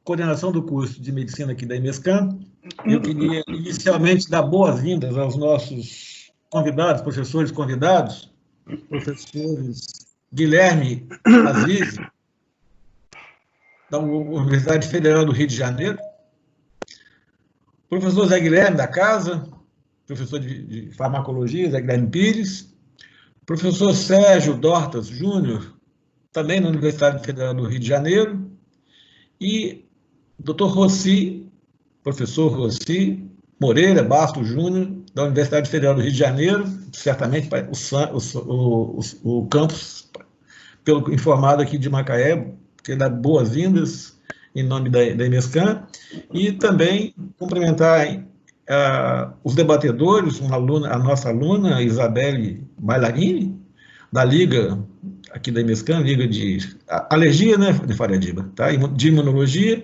coordenação do curso de medicina aqui da IMESCAM. Eu queria inicialmente dar boas-vindas aos nossos convidados, professores convidados, professores Guilherme Aziz, da Universidade Federal do Rio de Janeiro, professor Zé Guilherme da casa, professor de farmacologia, Zé Guilherme Pires, professor Sérgio Dortas Júnior, também na Universidade Federal do Rio de Janeiro, e Dr. Rossi, professor Rossi Moreira Bastos Júnior, da Universidade Federal do Rio de Janeiro, certamente o campus, pelo informado aqui de Macaé, que dá boas-vindas em nome da IMESCAM, e também cumprimentar os debatedores, a nossa aluna, Isabelle Bailarini, da Liga aqui da IMESCAM, Liga de Alergia, né, de Faria Diba, tá? De Imunologia,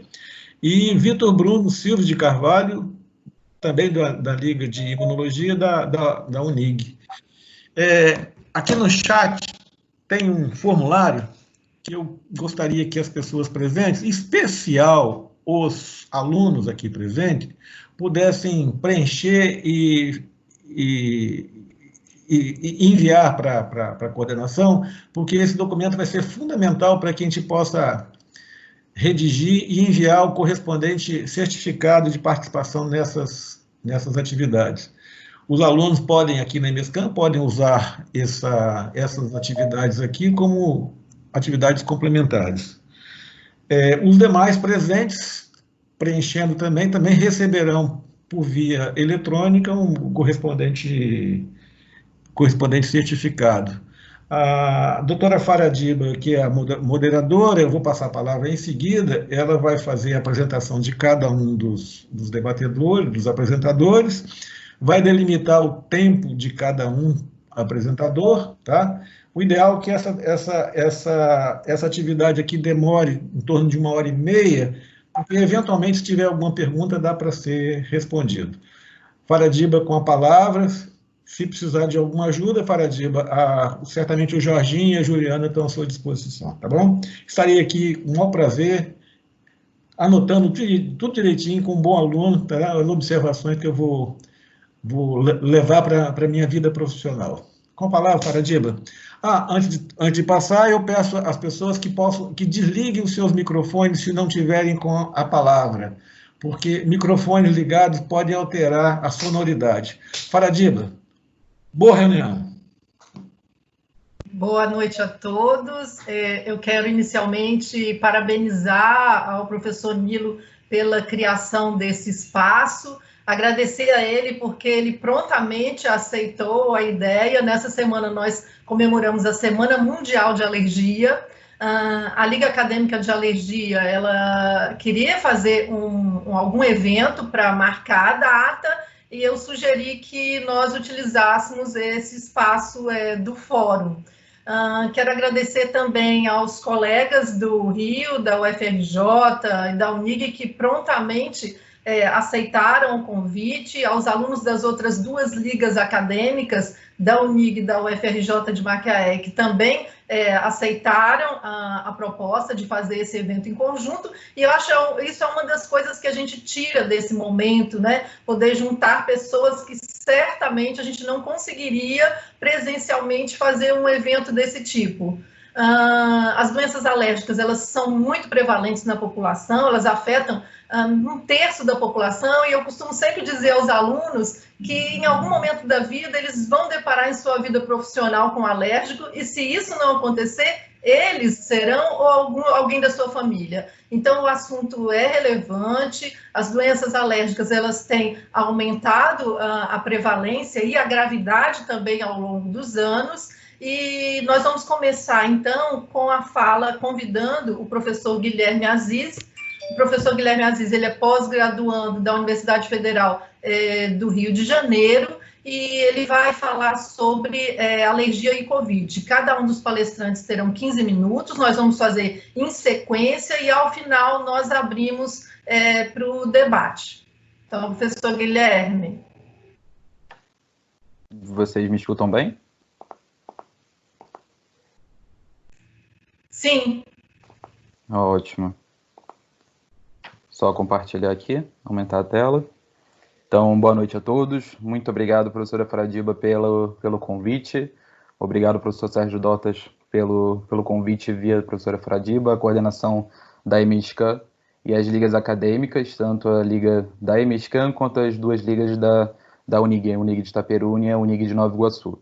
e Vitor Bruno Silva de Carvalho, também da Liga de Imunologia da UNIG. Aqui no chat tem um formulário que eu gostaria que as pessoas presentes, em especial os alunos aqui presentes, pudessem preencher e enviar para a coordenação, porque esse documento vai ser fundamental para que a gente possa redigir e enviar o correspondente certificado de participação nessas atividades. Os alunos podem, aqui na IMESCAM, podem usar essas atividades aqui como atividades complementares. Os demais presentes, preenchendo também receberão por via eletrônica um correspondente certificado. A doutora Faria Diba, que é a moderadora, eu vou passar a palavra em seguida, ela vai fazer a apresentação de cada um dos debatedores, dos apresentadores, vai delimitar o tempo de cada um apresentador, tá? O ideal é que essa atividade aqui demore em torno de 1h30, porque eventualmente, se tiver alguma pergunta, dá para ser respondido. Faria Diba com a palavra. Se precisar de alguma ajuda, Faria Diba, certamente o Jorginho e a Juliana estão à sua disposição, tá bom? Estarei aqui com o maior prazer, anotando tudo direitinho, com um bom aluno, tá? As observações que eu vou levar para a minha vida profissional. Com a palavra, Faria Diba. Antes de passar, eu peço às pessoas que desliguem os seus microfones se não tiverem com a palavra, porque microfones ligados podem alterar a sonoridade. Faria Diba. Boa reunião. Boa noite a todos. Eu quero inicialmente parabenizar ao professor Nilo pela criação desse espaço, agradecer a ele porque ele prontamente aceitou a ideia. Nessa semana nós comemoramos a Semana Mundial de Alergia. A Liga Acadêmica de Alergia, ela queria fazer algum evento para marcar a data, e eu sugeri que nós utilizássemos esse espaço do fórum. Quero agradecer também aos colegas do Rio, da UFRJ e da UNIG, que prontamente aceitaram o convite, aos alunos das outras duas ligas acadêmicas, da UNIG e da UFRJ de Macaé, que também aceitaram a proposta de fazer esse evento em conjunto, e eu acho que isso é uma das coisas que a gente tira desse momento, né? Poder juntar pessoas que certamente a gente não conseguiria presencialmente fazer um evento desse tipo. As doenças alérgicas, elas são muito prevalentes na população, elas afetam 1/3 da população, e eu costumo sempre dizer aos alunos que em algum momento da vida eles vão deparar em sua vida profissional com alérgico, e se isso não acontecer, eles serão ou alguém da sua família. Então, o assunto é relevante, as doenças alérgicas, elas têm aumentado a prevalência e a gravidade também ao longo dos anos, e nós vamos começar, então, com a fala, convidando o professor Guilherme Aziz. O professor Guilherme Aziz, ele é pós-graduando da Universidade Federal do Rio de Janeiro, e ele vai falar sobre alergia e Covid. Cada um dos palestrantes terão 15 minutos, nós vamos fazer em sequência, e ao final nós abrimos para o debate. Então, professor Guilherme. Vocês me escutam bem? Sim. Ótimo. Só compartilhar aqui, aumentar a tela. Então, boa noite a todos. Muito obrigado, professora Fradiba, pelo convite. Obrigado, professor Sérgio Dotas, pelo convite via professora Fradiba, a coordenação da EMESCAN e as ligas acadêmicas, tanto a liga da EMESCAN quanto as duas ligas da UNIG, a UNIG de Itaperuna e a UNIG de Nova Iguaçu.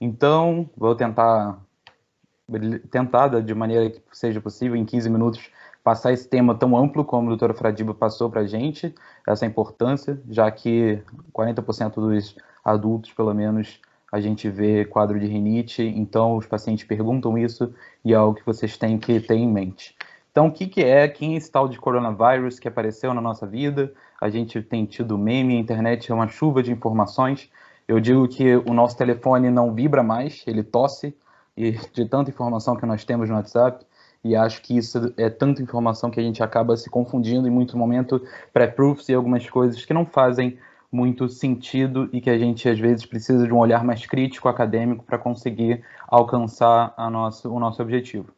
Então, vou tentar de maneira que seja possível, em 15 minutos, passar esse tema tão amplo como a doutora Fradiba passou para a gente, essa importância, já que 40% dos adultos, pelo menos, a gente vê quadro de rinite, então os pacientes perguntam isso e é algo que vocês têm que ter em mente. Então, quem é esse tal de coronavírus que apareceu na nossa vida? A gente tem tido meme, a internet é uma chuva de informações. Eu digo que o nosso telefone não vibra mais, ele tosse, e de tanta informação que nós temos no WhatsApp, e acho que isso é tanta informação que a gente acaba se confundindo em muito momento, pré-proofs e algumas coisas que não fazem muito sentido e que a gente às vezes precisa de um olhar mais crítico, acadêmico, para conseguir alcançar o nosso objetivo.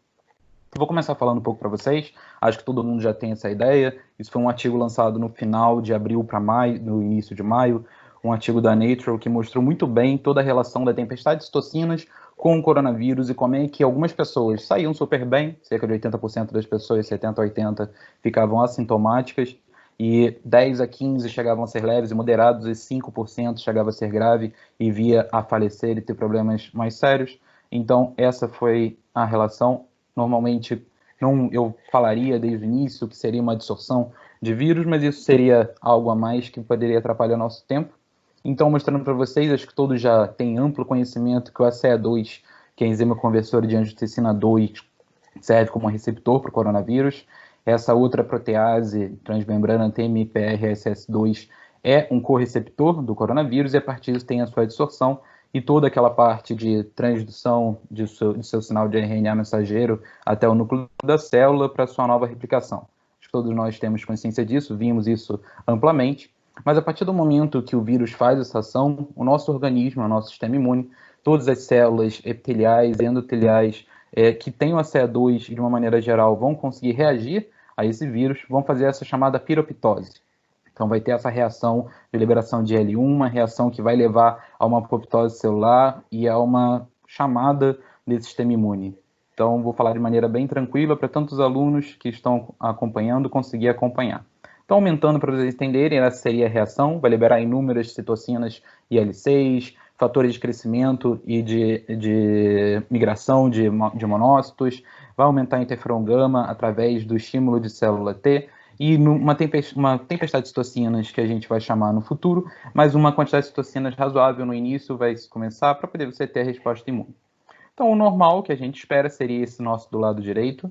Vou começar falando um pouco para vocês, acho que todo mundo já tem essa ideia, isso foi um artigo lançado no final de abril para maio, no início de maio, um artigo da Nature que mostrou muito bem toda a relação da tempestade de citocinas com o coronavírus e como é que algumas pessoas saíam super bem, cerca de 80% das pessoas, 70% a 80%, ficavam assintomáticas, e 10 a 15% chegavam a ser leves e moderados, e 5% chegava a ser grave e via a falecer e ter problemas mais sérios. Então, essa foi a relação. Normalmente, eu falaria desde o início que seria uma distorção de vírus, mas isso seria algo a mais que poderia atrapalhar nosso tempo. Então, mostrando para vocês, acho que todos já têm amplo conhecimento que o ACE2, que é a enzima conversora de angiotensina 2, serve como receptor para o coronavírus. Essa outra protease transmembrana TMPRSS2 é um correceptor do coronavírus e a partir disso tem a sua absorção e toda aquela parte de transdução de seu sinal de RNA mensageiro até o núcleo da célula para sua nova replicação. Acho que todos nós temos consciência disso, vimos isso amplamente. Mas a partir do momento que o vírus faz essa ação, o nosso organismo, o nosso sistema imune, todas as células epiteliais, endoteliais, que têm o ACE2 de uma maneira geral, vão conseguir reagir a esse vírus, vão fazer essa chamada piroptose. Então vai ter essa reação de liberação de L1, uma reação que vai levar a uma apoptose celular e a uma chamada desse sistema imune. Então vou falar de maneira bem tranquila para tantos alunos que estão acompanhando conseguir acompanhar. Então, aumentando para vocês entenderem, essa seria a reação, vai liberar inúmeras citocinas IL-6, fatores de crescimento e de migração de monócitos, vai aumentar a interferon gama através do estímulo de célula T, e uma tempestade de citocinas que a gente vai chamar no futuro, mas uma quantidade de citocinas razoável no início vai começar para poder você ter a resposta imune. Então, o normal que a gente espera seria esse nosso do lado direito,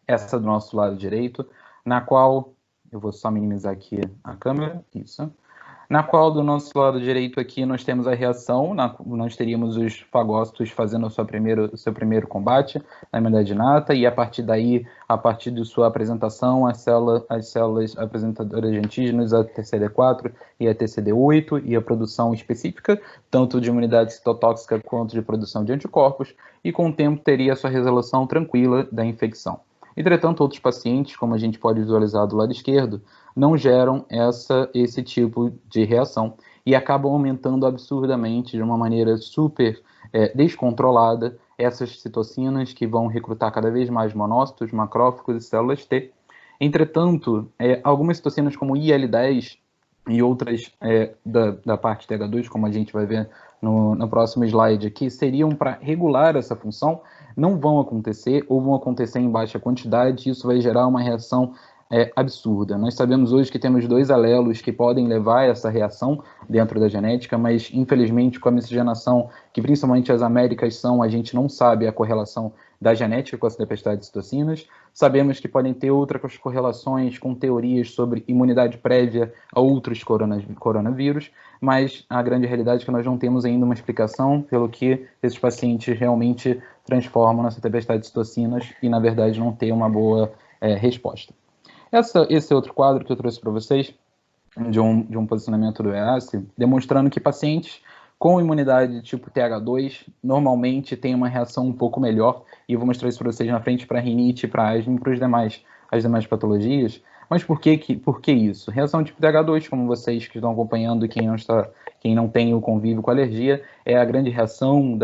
essa do nosso lado direito, na qual... Eu vou só minimizar aqui a câmera, isso. Na qual, do nosso lado direito aqui, nós temos a reação, nós teríamos os fagócitos fazendo o seu primeiro combate na imunidade inata, e a partir daí, a partir de sua apresentação, as células apresentadoras de antígenos, a TCD4 e a TCD8, e a produção específica, tanto de imunidade citotóxica quanto de produção de anticorpos, e com o tempo teria a sua resolução tranquila da infecção. Entretanto, outros pacientes, como a gente pode visualizar do lado esquerdo, não geram esse tipo de reação e acabam aumentando absurdamente, de uma maneira super descontrolada, essas citocinas que vão recrutar cada vez mais monócitos, macrófagos e células T. Entretanto, algumas citocinas como IL-10 e outras da parte TH2, como a gente vai ver no próximo slide aqui, seriam para regular essa função, não vão acontecer ou vão acontecer em baixa quantidade, e isso vai gerar uma reação absurda. Nós sabemos hoje que temos 2 alelos que podem levar a essa reação dentro da genética, mas infelizmente com a miscigenação, que principalmente as Américas são, a gente não sabe a correlação da genética com essa tempestade de citocinas. Sabemos que podem ter outras correlações com teorias sobre imunidade prévia a outros coronavírus, mas a grande realidade é que nós não temos ainda uma explicação pelo que esses pacientes realmente transformam nessa tempestade de citocinas e, na verdade, não tem uma boa resposta. Esse outro quadro que eu trouxe para vocês, de um posicionamento do EASI, demonstrando que pacientes com imunidade tipo TH2 normalmente têm uma reação um pouco melhor, e eu vou mostrar isso para vocês na frente para rinite, para asma e para as demais patologias, Mas por que isso? Reação tipo TH2, como vocês que estão acompanhando e quem não tem o convívio com alergia, é a grande reação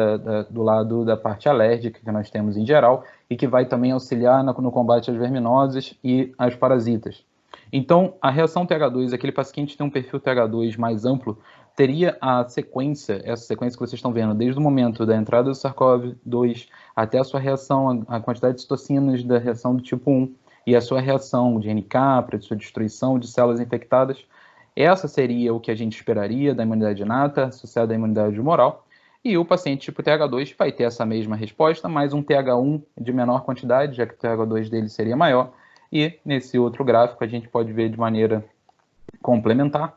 do lado da parte alérgica que nós temos em geral e que vai também auxiliar no combate às verminoses e às parasitas. Então, a reação TH2, aquele paciente que tem um perfil TH2 mais amplo, teria essa sequência que vocês estão vendo, desde o momento da entrada do SARS-CoV-2 até a sua reação, a quantidade de citocinas da reação do tipo 1 e a sua reação de NK, para sua destruição de células infectadas. Essa seria o que a gente esperaria da imunidade inata associada à imunidade humoral. E o paciente tipo TH2 vai ter essa mesma resposta, mais um TH1 de menor quantidade, já que o TH2 dele seria maior. E nesse outro gráfico a gente pode ver de maneira complementar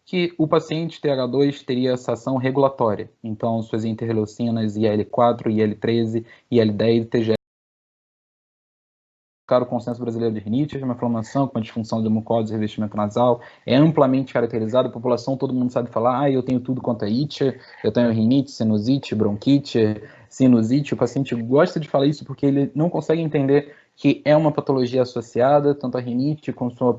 que o paciente TH2 teria essa ação regulatória. Então, suas interleucinas IL-4, IL-13, IL-10 e TGF. O consenso brasileiro de rinite, uma inflamação com uma disfunção de mucosa e revestimento nasal, é amplamente caracterizado, a população, todo mundo sabe falar, eu tenho tudo quanto é it, eu tenho rinite, sinusite, bronquite, sinusite. O paciente gosta de falar isso porque ele não consegue entender que é uma patologia associada, tanto a rinite com sua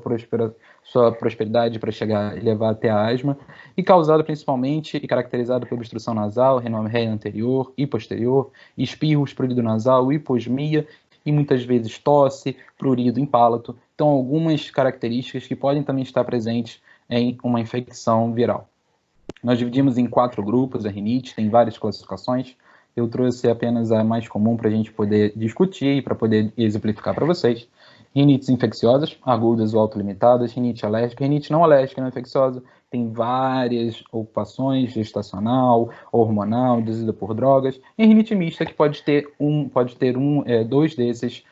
prosperidade para chegar e levar até a asma, e causada principalmente e caracterizada por obstrução nasal, renorreia anterior e posterior, espirros, prurido nasal, hiposmia, e muitas vezes tosse, prurido em palato. Então, algumas características que podem também estar presentes em uma infecção viral. Nós dividimos em 4 grupos a rinite, tem várias classificações. Eu trouxe apenas a mais comum para a gente poder discutir e para poder exemplificar para vocês. Rinites infecciosas, agudas ou autolimitadas, rinite alérgica, rinite não alérgica, não infecciosa. Tem várias ocupações, gestacional, hormonal, induzida por drogas. E rinite mista, que pode ter dois desses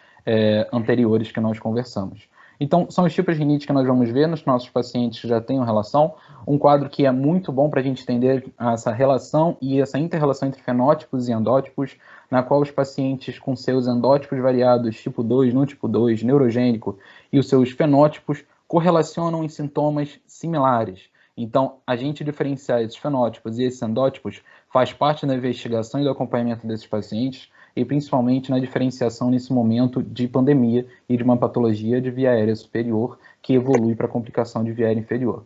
anteriores que nós conversamos. Então, são os tipos de rinite que nós vamos ver nos nossos pacientes que já têm uma relação. Um quadro que é muito bom para a gente entender essa relação e essa inter-relação entre fenótipos e endótipos, na qual os pacientes com seus endótipos variados, tipo 2, no tipo 2, neurogênico, e os seus fenótipos correlacionam em sintomas similares. Então, a gente diferenciar esses fenótipos e esses endótipos faz parte da investigação e do acompanhamento desses pacientes, e principalmente na diferenciação nesse momento de pandemia e de uma patologia de via aérea superior que evolui para complicação de via aérea inferior.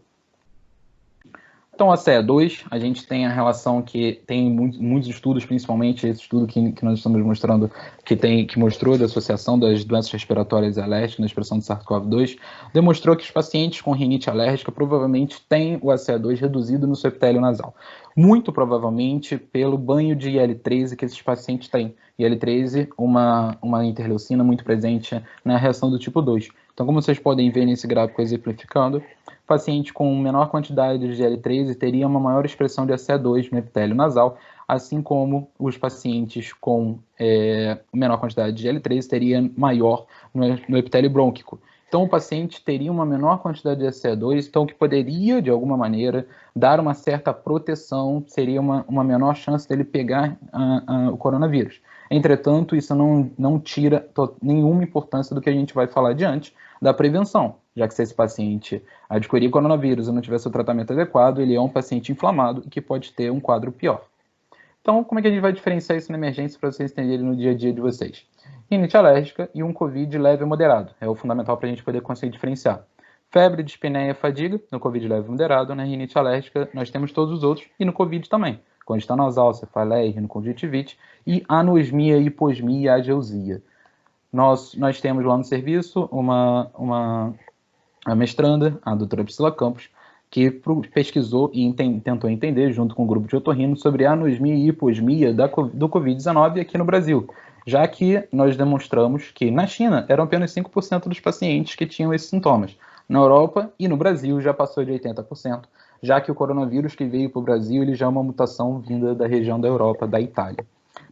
Então, a CE2, a gente tem a relação que tem muitos estudos, principalmente esse estudo que nós estamos mostrando, que mostrou da associação das doenças respiratórias alérgicas na expressão de SARS-CoV-2, demonstrou que os pacientes com rinite alérgica provavelmente têm o ACE2 reduzido no seu epitélio nasal. Muito provavelmente pelo banho de IL-13 que esses pacientes têm. IL-13, uma interleucina muito presente na reação do tipo 2. Então, como vocês podem ver nesse gráfico exemplificando, paciente com menor quantidade de IL-13 teria uma maior expressão de ACE2 no epitélio nasal, assim como os pacientes com menor quantidade de IL-13 teria maior no epitélio brônquico. Então, o paciente teria uma menor quantidade de ACE2, então que poderia, de alguma maneira, dar uma certa proteção, seria uma menor chance dele pegar o coronavírus. Entretanto, isso não tira nenhuma importância do que a gente vai falar adiante, da prevenção, já que se esse paciente adquirir coronavírus e não tiver seu tratamento adequado, ele é um paciente inflamado e que pode ter um quadro pior. Então, como é que a gente vai diferenciar isso na emergência para vocês entenderem no dia a dia de vocês? Rinite alérgica e um COVID leve e moderado. É o fundamental para a gente poder conseguir diferenciar. Febre, dispneia, fadiga, no COVID leve e moderado. Na rinite alérgica, nós temos todos os outros. E no COVID também. Congestão nasal, cefaleia, rinoconjuntivite. E anosmia, hiposmia e ageusia. Nós temos lá no serviço uma mestranda, a doutora Priscila Campos, que pesquisou e tentou entender, junto com o grupo de otorrino, sobre a anosmia e hiposmia do Covid-19 aqui no Brasil, já que nós demonstramos que na China eram apenas 5% dos pacientes que tinham esses sintomas. Na Europa e no Brasil já passou de 80%, já que o coronavírus que veio para o Brasil ele já é uma mutação vinda da região da Europa, da Itália.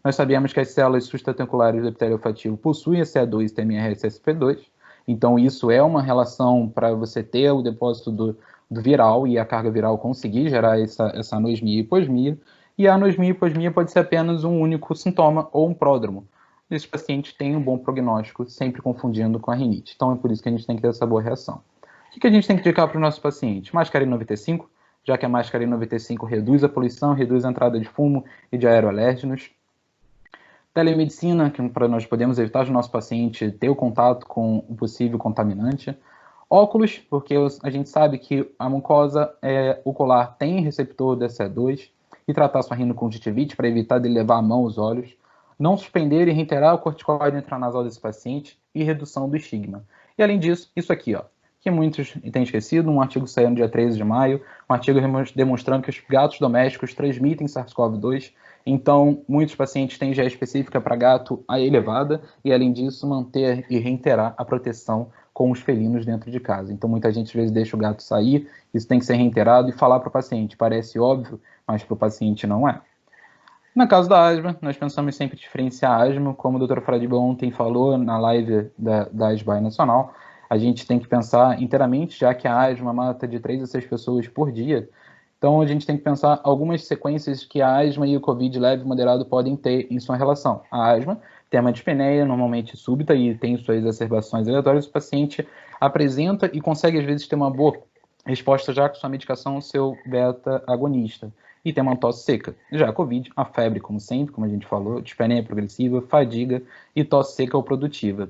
Nós sabemos que as células sustenticulares do epitélio olfativo possuem CA2 e TMR-SSP2, então isso é uma relação para você ter o depósito do viral e a carga viral conseguir gerar essa anosmia e hiposmia, e a anosmia e hiposmia pode ser apenas um único sintoma ou um pródromo. Esses pacientes têm um bom prognóstico, sempre confundindo com a rinite. Então é por isso que a gente tem que ter essa boa reação. O que a gente tem que indicar para o nosso paciente? Máscara N95, já que a máscara N95 reduz a poluição, reduz a entrada de fumo e de aeroalérgenos. Telemedicina, que para nós podemos evitar o nosso paciente ter o contato com o possível contaminante. Óculos, porque a gente sabe que a mucosa ocular tem receptor da CE2, e tratar sua rinoconjuntivite para evitar de levar a mão aos olhos. Não suspender e reiterar o corticoide intranasal desse paciente e redução do estigma. E além disso, isso aqui, ó, que muitos têm esquecido, um artigo saiu no dia 13 de maio, um artigo demonstrando que os gatos domésticos transmitem SARS-CoV-2, então muitos pacientes têm GE específica para gato elevada, e além disso, manter e reiterar a proteção com os felinos dentro de casa. Então muita gente às vezes deixa o gato sair, isso tem que ser reiterado e falar para o paciente. Parece óbvio, mas para o paciente não é. No caso da asma, nós pensamos sempre em diferenciar a asma, como o Dr. Fradiba ontem falou na live da ASBAI Nacional, a gente tem que pensar inteiramente, já que a asma mata de 3 a 6 pessoas por dia, então a gente tem que pensar algumas sequências que a asma e o COVID leve e moderado podem ter em sua relação. A asma tem uma dispneia normalmente súbita e tem suas exacerbações aleatórias, o paciente apresenta e consegue às vezes ter uma boa resposta já com sua medicação, seu beta-agonista, e tem uma tosse seca. Já a COVID, a febre, como sempre, como a gente falou, dispneia progressiva, fadiga e tosse seca ou produtiva.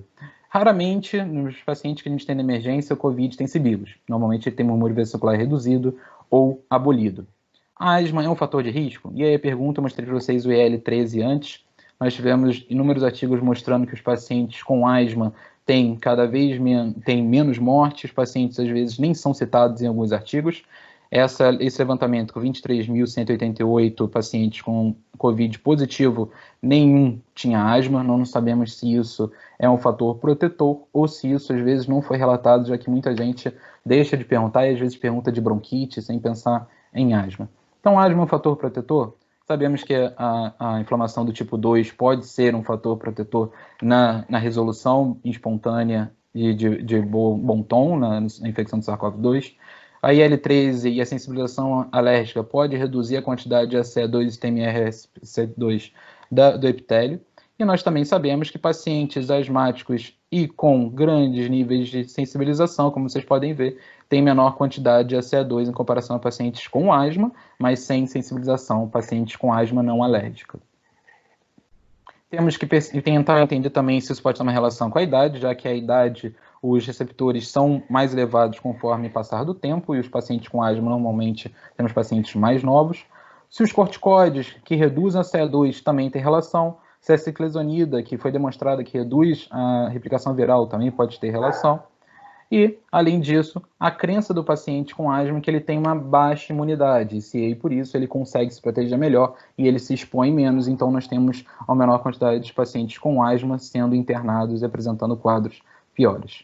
Raramente, nos pacientes que a gente tem na emergência, o COVID tem sibilos. Normalmente ele tem murmúrio vesicular reduzido ou abolido. A asma é um fator de risco? E aí a pergunta, eu mostrei para vocês o IL-13 antes. Nós tivemos inúmeros artigos mostrando que os pacientes com asma têm cada vez menos mortes, os pacientes às vezes nem são citados em alguns artigos. Esse levantamento com 23.188 pacientes com COVID positivo, nenhum tinha asma, não sabemos se isso é um fator protetor ou se isso às vezes não foi relatado, já que muita gente deixa de perguntar e às vezes pergunta de bronquite sem pensar em asma. Então, asma é um fator protetor? Sabemos que a inflamação do tipo 2 pode ser um fator protetor na resolução espontânea e de bom tom na infecção do SARS-CoV-2. A IL-13 e a sensibilização alérgica pode reduzir a quantidade de ACE2 e TMRSC2 do epitélio. E nós também sabemos que pacientes asmáticos e com grandes níveis de sensibilização, como vocês podem ver, têm menor quantidade de ACE2 em comparação a pacientes com asma, mas sem sensibilização, pacientes com asma não alérgica. Temos que tentar entender também se isso pode ter uma relação com a idade, já que a idade, os receptores são mais elevados conforme passar do tempo, e os pacientes com asma, normalmente, temos pacientes mais novos. Se os corticoides que reduzem a CE2 também têm relação, se a ciclesonida, que foi demonstrada que reduz a replicação viral, também pode ter relação. E, além disso, a crença do paciente com asma que ele tem uma baixa imunidade, e por isso ele consegue se proteger melhor e ele se expõe menos, então nós temos uma menor quantidade de pacientes com asma sendo internados e apresentando quadros piores.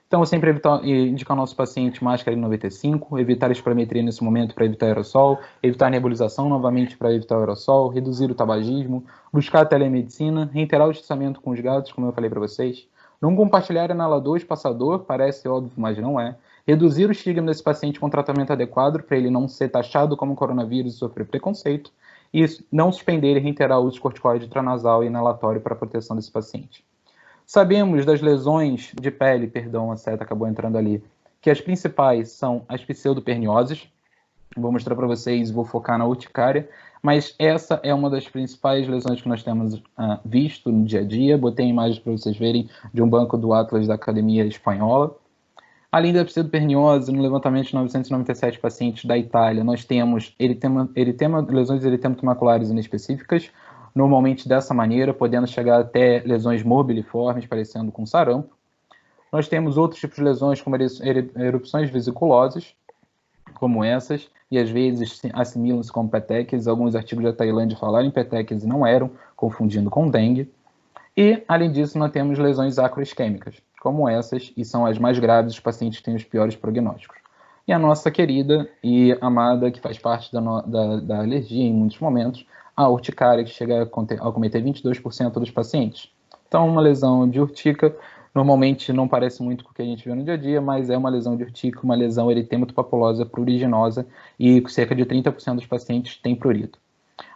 Então, eu sempre indicar ao nosso paciente máscara N95, evitar espirometria nesse momento para evitar aerossol, evitar nebulização novamente para evitar aerossol, reduzir o tabagismo, buscar a telemedicina, reiterar o distanciamento com os gatos, como eu falei para vocês, não compartilhar inalador espaçador, parece óbvio, mas não é, reduzir o estigma desse paciente com tratamento adequado para ele não ser taxado como coronavírus e sofrer preconceito, e não suspender e reiterar o uso de corticoide intranasal e inalatório para a proteção desse paciente. Sabemos das lesões de pele, a seta acabou entrando ali, que as principais são as pseudopernioses. Vou mostrar para vocês, vou focar na urticária, mas essa é uma das principais lesões que nós temos visto no dia a dia. Botei imagens para vocês verem de um banco do Atlas da Academia Espanhola. Além da pseudoperniose, no levantamento de 997 pacientes da Itália, nós temos lesões eritemoculares inespecíficas, normalmente dessa maneira, podendo chegar até lesões morbiliformes, parecendo com sarampo. Nós temos outros tipos de lesões, como erupções vesiculosas, como essas, e às vezes assimilam-se como petequias. Alguns artigos da Tailândia falaram em petequias e não eram, confundindo com dengue. E, além disso, nós temos lesões acroisquêmicas, como essas, e são as mais graves, os pacientes têm os piores prognósticos. E a nossa querida e amada, que faz parte da alergia em muitos momentos, a urticária, que chega a cometer 22% dos pacientes. Então, uma lesão de urtica, normalmente não parece muito com o que a gente vê no dia a dia, mas é uma lesão de urtica, uma lesão eritemato-papulosa pruriginosa, e cerca de 30% dos pacientes têm prurito.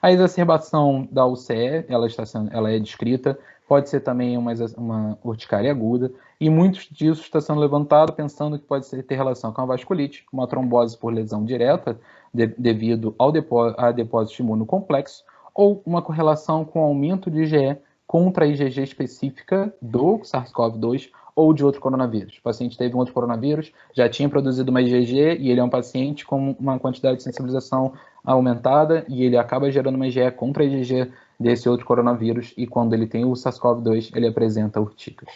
A exacerbação da UCE, ela é descrita, pode ser também uma urticária aguda, e muitos disso está sendo levantado pensando que pode ter relação com a vasculite, uma trombose por lesão direta, devido a depósito imunocomplexo, ou uma correlação com aumento de IgE contra a IgG específica do SARS-CoV-2 ou de outro coronavírus. O paciente teve um outro coronavírus, já tinha produzido uma IgG e ele é um paciente com uma quantidade de sensibilização aumentada e ele acaba gerando uma IgE contra a IgG desse outro coronavírus e quando ele tem o SARS-CoV-2, ele apresenta urticas.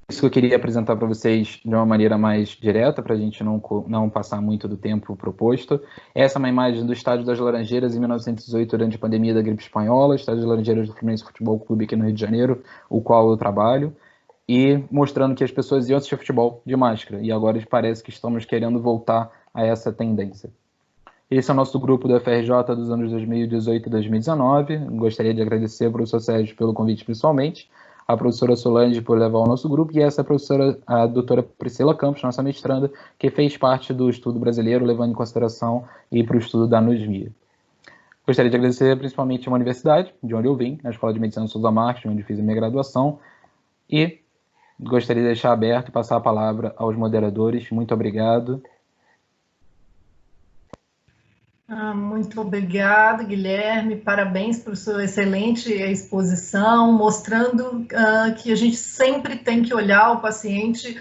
Isso que eu queria apresentar para vocês de uma maneira mais direta, para a gente não passar muito do tempo proposto. Essa é uma imagem do Estádio das Laranjeiras em 1918, durante a pandemia da gripe espanhola, Estádio das Laranjeiras do Fluminense Futebol Clube aqui no Rio de Janeiro, o qual eu trabalho, e mostrando que as pessoas iam assistir futebol de máscara, e agora parece que estamos querendo voltar a essa tendência. Esse é o nosso grupo do FRJ dos anos 2018 e 2019. Gostaria de agradecer ao professor Sérgio pelo convite pessoalmente, a professora Solange por levar o nosso grupo, e essa professora, a doutora Priscila Campos, nossa mestranda, que fez parte do estudo brasileiro, levando em consideração e para o estudo da anosmia. Gostaria de agradecer principalmente a uma universidade, de onde eu vim, a Escola de Medicina Souza Marques, onde fiz a minha graduação, e gostaria de deixar aberto e passar a palavra aos moderadores. Muito obrigado. Muito obrigado, Guilherme. Parabéns por sua excelente exposição, mostrando que a gente sempre tem que olhar o paciente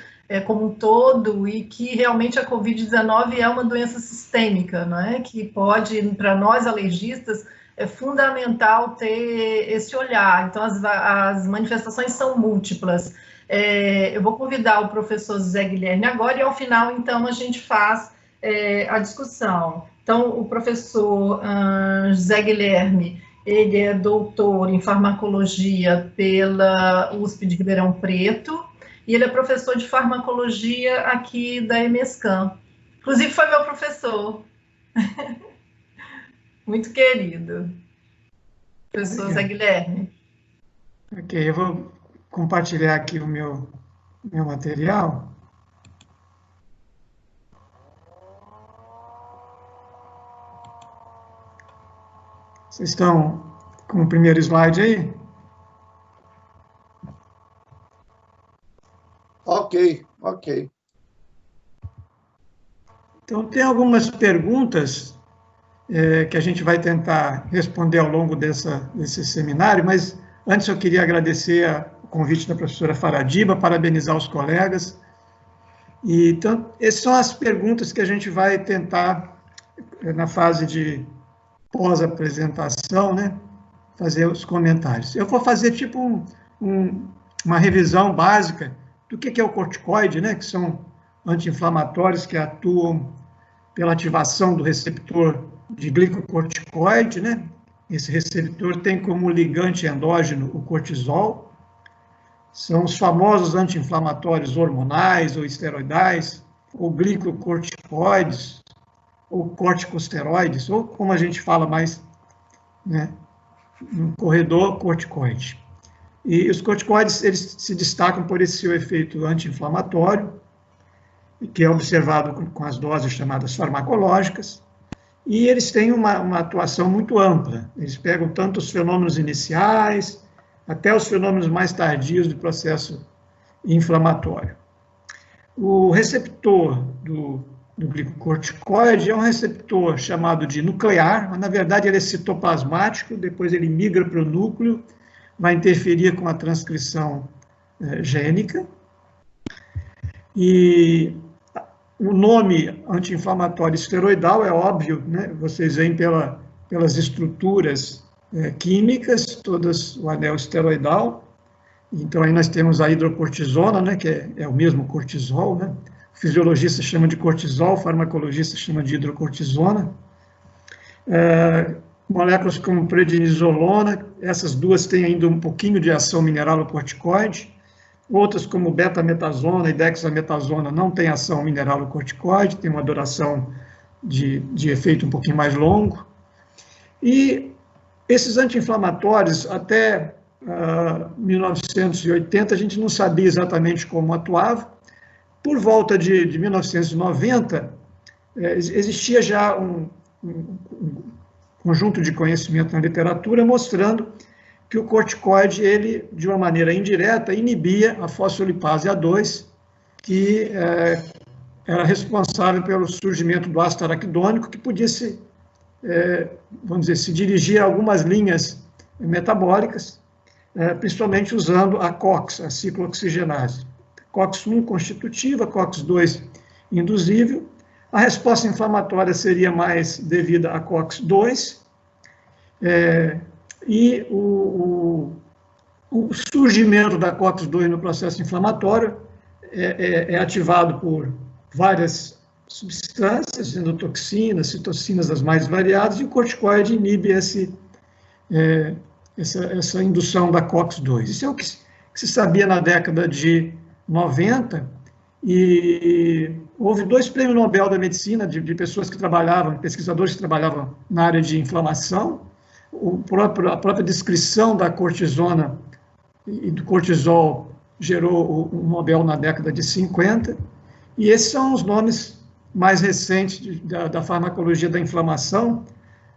como um todo e que realmente a Covid-19 é uma doença sistêmica, não é? Que pode, para nós alergistas, é fundamental ter esse olhar. Então, as manifestações são múltiplas. Eu vou convidar o professor José Guilherme agora e, ao final, então, a gente faz a discussão. Então, o professor José Guilherme, ele é doutor em farmacologia pela USP de Ribeirão Preto, e ele é professor de farmacologia aqui da EMESCAM. Inclusive, foi meu professor. Muito querido. Professor José Guilherme. Ok, eu vou compartilhar aqui o meu material. Vocês estão com o primeiro slide aí? Ok. Então, tem algumas perguntas que a gente vai tentar responder ao longo desse seminário, mas antes eu queria agradecer o convite da professora Faradiba, parabenizar os colegas. E, então, essas são as perguntas que a gente vai tentar, na fase de pós-apresentação, né, fazer os comentários. Eu vou fazer tipo uma revisão básica do que é o corticoide, né, que são anti-inflamatórios que atuam pela ativação do receptor de glicocorticoide, né? Esse receptor tem como ligante endógeno o cortisol. São os famosos anti-inflamatórios hormonais ou esteroidais, ou glicocorticoides, ou corticosteroides, ou como a gente fala mais, né, no corredor corticoide. E os corticoides, eles se destacam por esse seu efeito anti-inflamatório, que é observado com as doses chamadas farmacológicas, e eles têm uma atuação muito ampla. Eles pegam tanto os fenômenos iniciais, até os fenômenos mais tardios do processo inflamatório. O receptor do glicocorticoide é um receptor chamado de nuclear, mas na verdade ele é citoplasmático, depois ele migra para o núcleo, vai interferir com a transcrição gênica. E o nome anti-inflamatório esteroidal é óbvio, né? Vocês veem pelas estruturas químicas, todas o anel esteroidal. Então aí nós temos a hidrocortisona, né, que é o mesmo cortisol, né? O fisiologista chama de cortisol, o farmacologista chama de hidrocortisona. Moléculas como prednisolona, essas duas têm ainda um pouquinho de ação mineralocorticoide. Outras, como betametasona e dexametasona, não têm ação mineralocorticoide, tem uma duração de efeito um pouquinho mais longo. E esses anti-inflamatórios, até 1980, a gente não sabia exatamente como atuava. Por volta de 1990, existia já um conjunto de conhecimento na literatura mostrando que o corticoide, ele, de uma maneira indireta, inibia a fosfolipase A2, que era responsável pelo surgimento do ácido araquidônico, que podia vamos dizer, se dirigir a algumas linhas metabólicas, principalmente usando a COX, a ciclooxigenase. COX-1 constitutiva, COX-2 induzível. A resposta inflamatória seria mais devida a COX-2, e o surgimento da COX-2 no processo inflamatório é ativado por várias substâncias, endotoxinas, citocinas das mais variadas, e o corticoide inibe essa indução da COX-2. Isso é o que se sabia na década de 90, e houve 2 prêmios Nobel da Medicina de pessoas que trabalhavam, pesquisadores que trabalhavam na área de inflamação. A própria descrição da cortisona e do cortisol gerou um Nobel na década de 50, e esses são os nomes mais recentes da farmacologia da inflamação.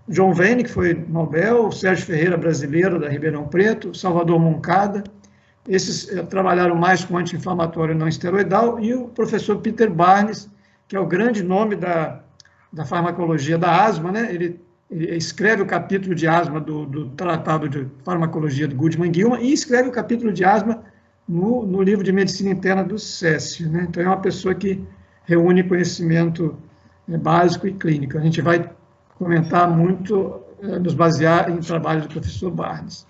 John Vane, que foi Nobel, Sérgio Ferreira, brasileiro, da Ribeirão Preto, Salvador Moncada, esses trabalharam mais com anti-inflamatório não esteroidal, e o professor Peter Barnes, que é o grande nome da farmacologia da asma, né? Ele escreve o capítulo de asma do Tratado de Farmacologia do Goodman-Gilman e escreve o capítulo de asma no livro de Medicina Interna do Cécio, né? Então, é uma pessoa que reúne conhecimento básico e clínico. A gente vai comentar muito, nos basear em trabalho do professor Barnes.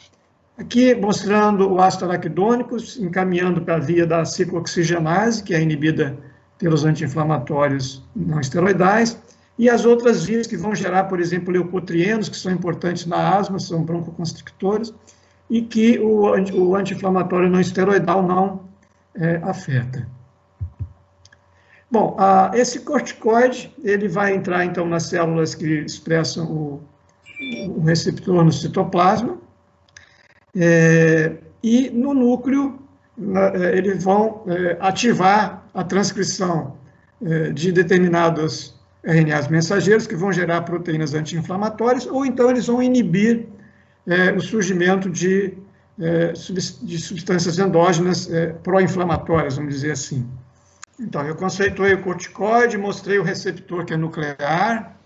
Aqui, mostrando o ácido araquidônico, encaminhando para a via da ciclooxigenase, que é inibida pelos anti-inflamatórios não esteroidais, e as outras vias que vão gerar, por exemplo, leucotrienos, que são importantes na asma, são broncoconstrictores, e que o anti-inflamatório não esteroidal não afeta. Bom, esse corticoide, ele vai entrar, então, nas células que expressam o receptor no citoplasma, e no núcleo, eles vão ativar a transcrição de determinados RNAs mensageiros, que vão gerar proteínas anti-inflamatórias, ou então eles vão inibir o surgimento de substâncias endógenas pró-inflamatórias, vamos dizer assim. Então, eu conceituei o corticoide, mostrei o receptor, que é nuclear,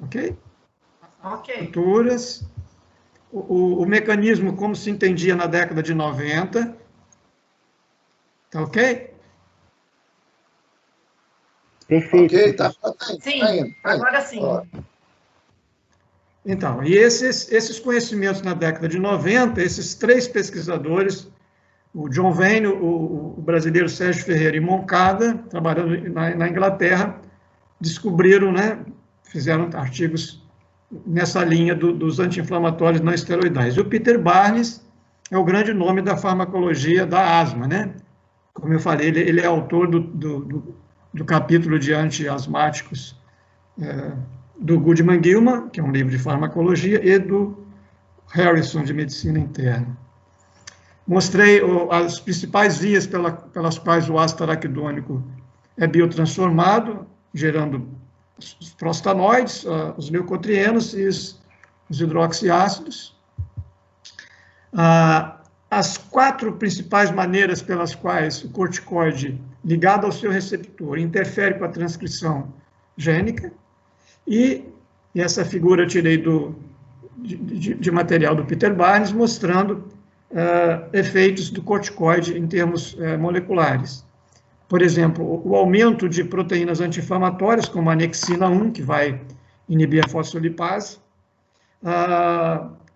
ok? Ok. Estruturas, o mecanismo como se entendia na década de 90, tá ok? Perfeito. Ok, tá. Sim, agora sim. Então, e esses conhecimentos na década de 90, esses 3 pesquisadores, o John Vane, o brasileiro Sérgio Ferreira e Moncada, trabalhando na Inglaterra, descobriram, né, fizeram artigos nessa linha dos anti-inflamatórios não esteroidais. E o Peter Barnes é o grande nome da farmacologia da asma, né? Como eu falei, ele é autor do capítulo de anti-asmáticos do Goodman-Gilman, que é um livro de farmacologia, e do Harrison, de medicina interna. Mostrei as principais vias pelas quais o ácido araquidônico é biotransformado, gerando os prostanoides, os leucotrienos e os hidroxiácidos. As 4 principais maneiras pelas quais o corticoide, ligado ao seu receptor, interfere com a transcrição gênica, e essa figura eu tirei de material do Peter Barnes, mostrando efeitos do corticoide em termos moleculares. Por exemplo, o aumento de proteínas anti-inflamatórias, como a anexina 1, que vai inibir a fosfolipase,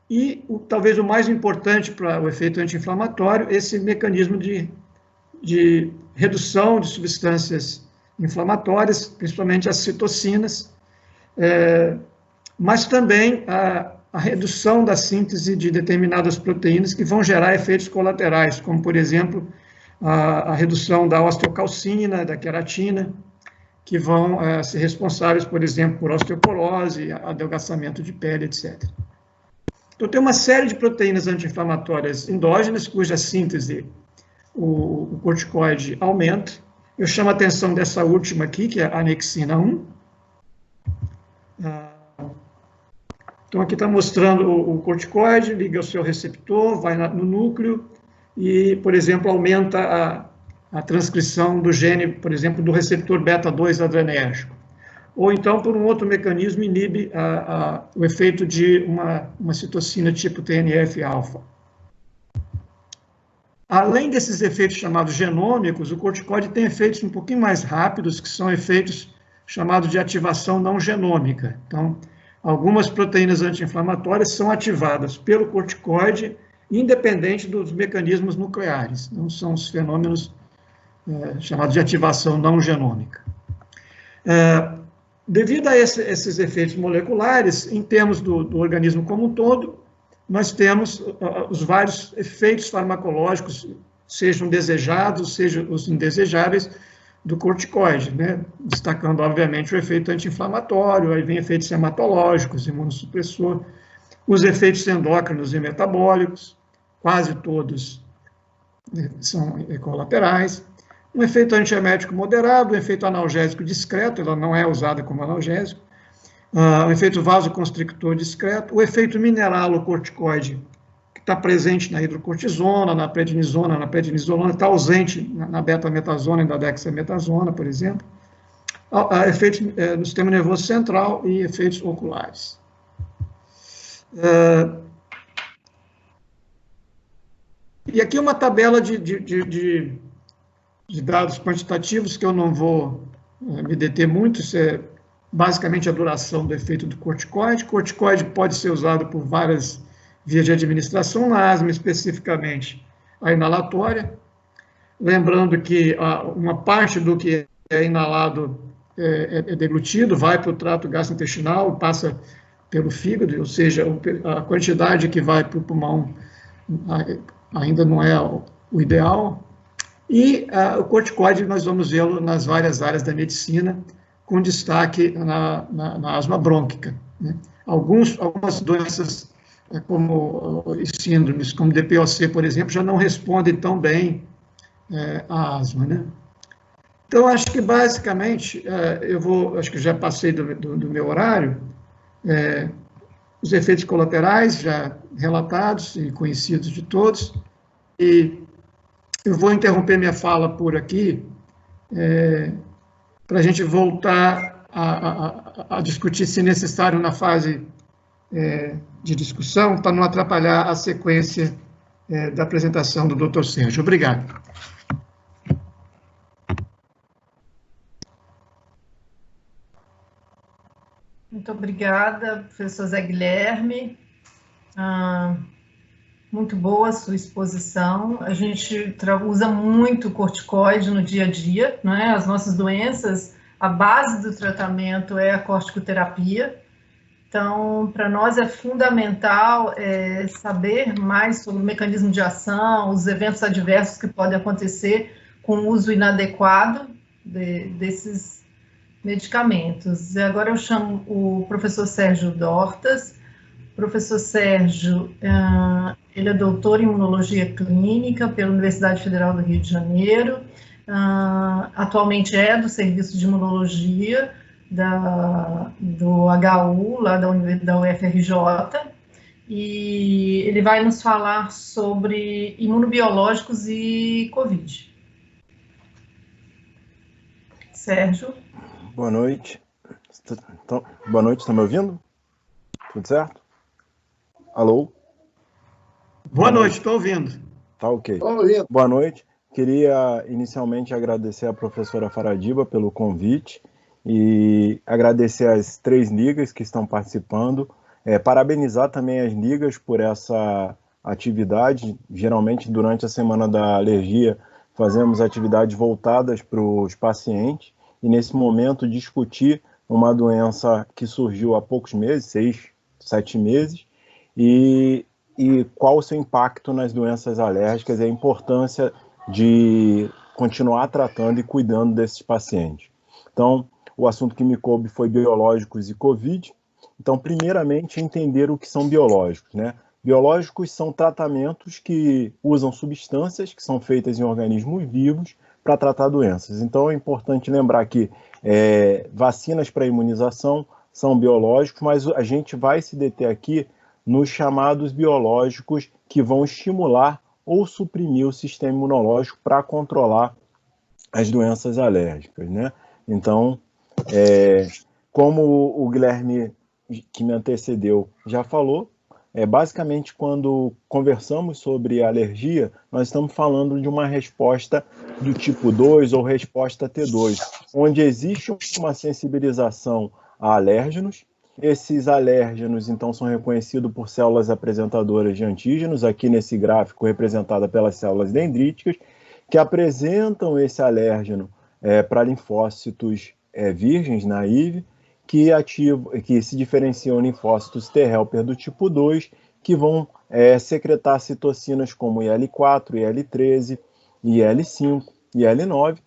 e talvez o mais importante para o efeito anti-inflamatório, esse mecanismo de redução de substâncias inflamatórias, principalmente as citocinas, mas também a redução da síntese de determinadas proteínas que vão gerar efeitos colaterais, como, por exemplo, a redução da osteocalcina, da queratina, que vão ser responsáveis, por exemplo, por osteoporose, adelgaçamento de pele, etc. Então, tem uma série de proteínas anti-inflamatórias endógenas, cuja síntese o corticoide aumenta. Eu chamo a atenção dessa última aqui, que é a anexina 1. Então, aqui está mostrando o corticoide, liga ao seu receptor, vai no núcleo e, por exemplo, aumenta a transcrição do gene, por exemplo, do receptor beta-2 adrenérgico. Ou então, por um outro mecanismo, inibe o efeito de uma citocina tipo TNF-alfa. Além desses efeitos chamados genômicos, o corticoide tem efeitos um pouquinho mais rápidos, que são efeitos chamados de ativação não genômica. Então, algumas proteínas anti-inflamatórias são ativadas pelo corticoide, independente dos mecanismos nucleares. Não são os fenômenos chamados de ativação não genômica. Devido a esses efeitos moleculares, em termos do organismo como um todo, nós temos os vários efeitos farmacológicos, sejam desejados, sejam os indesejáveis, do corticoide, né? Destacando, obviamente, o efeito anti-inflamatório, aí vem efeitos hematológicos, imunossupressor, os efeitos endócrinos e metabólicos, quase todos são colaterais, um efeito antiemético moderado, um efeito analgésico discreto, ela não é usada como analgésico, o efeito vasoconstrictor discreto, o efeito mineralocorticoide, que está presente na hidrocortisona, na prednisolona, está ausente na betametasona e na dexametasona, por exemplo, efeitos no sistema nervoso central e efeitos oculares. E aqui uma tabela de dados quantitativos que eu não vou me deter muito, isso é basicamente a duração do efeito do corticoide. Corticoide pode ser usado por várias vias de administração, na asma especificamente a inalatória. Lembrando que uma parte do que é inalado é deglutido, vai para o trato gastrointestinal, passa pelo fígado, ou seja, a quantidade que vai para o pulmão ainda não é o ideal. E o corticoide nós vamos vê-lo nas várias áreas da medicina, com destaque na asma brônquica, né? Algumas doenças, como síndromes, como DPOC, por exemplo, já não respondem tão bem à asma, né? Então, acho que, basicamente, acho que já passei do meu horário, os efeitos colaterais já relatados e conhecidos de todos, e eu vou interromper minha fala por aqui, para a gente voltar a discutir, se necessário, na fase de discussão, para não atrapalhar a sequência da apresentação do Dr. Sérgio. Obrigado. Muito obrigada, professor Zé Guilherme. Muito boa a sua exposição. A gente usa muito corticoide no dia a dia, não é? As nossas doenças, a base do tratamento é a corticoterapia. Então, para nós é fundamental saber mais sobre o mecanismo de ação, os eventos adversos que podem acontecer com o uso inadequado desses medicamentos. E agora eu chamo o professor Sérgio Dortas. Professor Sérgio, ele é doutor em imunologia clínica pela Universidade Federal do Rio de Janeiro, atualmente é do serviço de imunologia do HU, lá da UFRJ, e ele vai nos falar sobre imunobiológicos e Covid. Sérgio. Boa noite. Boa noite, está me ouvindo? Tudo certo? Alô? Boa noite, estou ouvindo. Tá ok. Estou ouvindo. Boa noite. Queria inicialmente agradecer à professora Faradiba pelo convite e agradecer às 3 ligas que estão participando. Parabenizar também as ligas por essa atividade. Geralmente, durante a Semana da Alergia, fazemos atividades voltadas para os pacientes e, nesse momento, discutir uma doença que surgiu há poucos meses, 6, 7 meses, e qual o seu impacto nas doenças alérgicas e a importância de continuar tratando e cuidando desses pacientes. Então, o assunto que me coube foi biológicos e Covid. Então, primeiramente, entender o que são biológicos, né? Biológicos são tratamentos que usam substâncias que são feitas em organismos vivos para tratar doenças. Então, é importante lembrar que vacinas para imunização são biológicos, mas a gente vai se deter aqui nos chamados biológicos que vão estimular ou suprimir o sistema imunológico para controlar as doenças alérgicas, né? Então, como o Guilherme, que me antecedeu, já falou, basicamente, quando conversamos sobre alergia, nós estamos falando de uma resposta do tipo 2 ou resposta T2, onde existe uma sensibilização a alérgenos. Esses alérgenos, então, são reconhecidos por células apresentadoras de antígenos, aqui nesse gráfico representada pelas células dendríticas, que apresentam esse alérgeno para linfócitos virgens, naive, que se diferenciam linfócitos T helper do tipo 2, que vão secretar citocinas como IL-4, IL-13, IL-5, IL-9,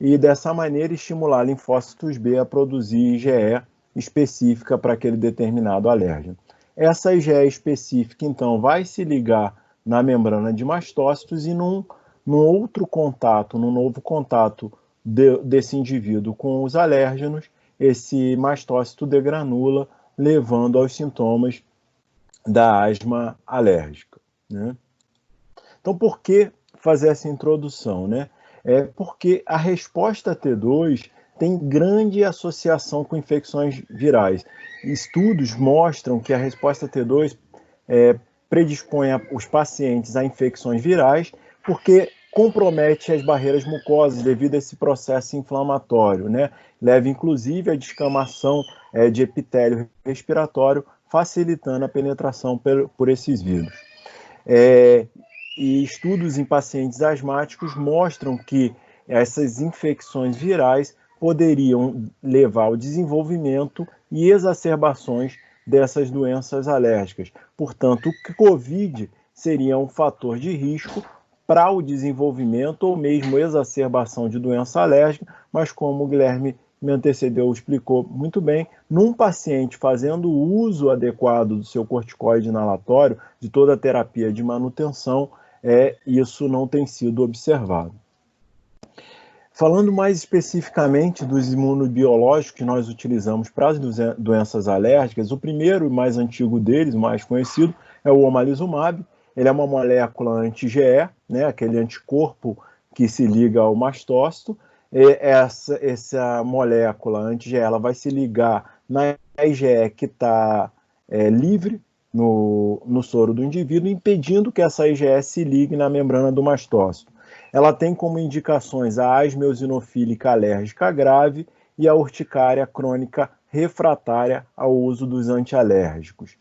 e dessa maneira estimular linfócitos B a produzir IgE específica para aquele determinado alérgeno. Essa IgE específica, então, vai se ligar na membrana de mastócitos e num outro contato, num novo contato desse indivíduo com os alérgenos, esse mastócito degranula, levando aos sintomas da asma alérgica, né? Então, por que fazer essa introdução, né? Porque a resposta T2 tem grande associação com infecções virais. Estudos mostram que a resposta T2 predispõe os pacientes a infecções virais, porque compromete as barreiras mucosas devido a esse processo inflamatório, né? Leva inclusive à descamação de epitélio respiratório, facilitando a penetração por esses vírus. E estudos em pacientes asmáticos mostram que essas infecções virais poderiam levar ao desenvolvimento e exacerbações dessas doenças alérgicas. Portanto, o COVID seria um fator de risco para o desenvolvimento ou mesmo exacerbação de doença alérgica, mas como o Guilherme me antecedeu, explicou muito bem, num paciente fazendo o uso adequado do seu corticoide inalatório, de toda a terapia de manutenção, isso não tem sido observado. Falando mais especificamente dos imunobiológicos que nós utilizamos para as doenças alérgicas, o primeiro e mais antigo deles, o mais conhecido, é o omalizumab. Ele é uma molécula anti-IgE, né, aquele anticorpo que se liga ao mastócito. Essa molécula anti-IgE ela vai se ligar na IgE que está livre no soro do indivíduo, impedindo que essa IgE se ligue na membrana do mastócito. Ela tem como indicações a asma eosinofílica alérgica grave e a urticária crônica refratária ao uso dos antialérgicos.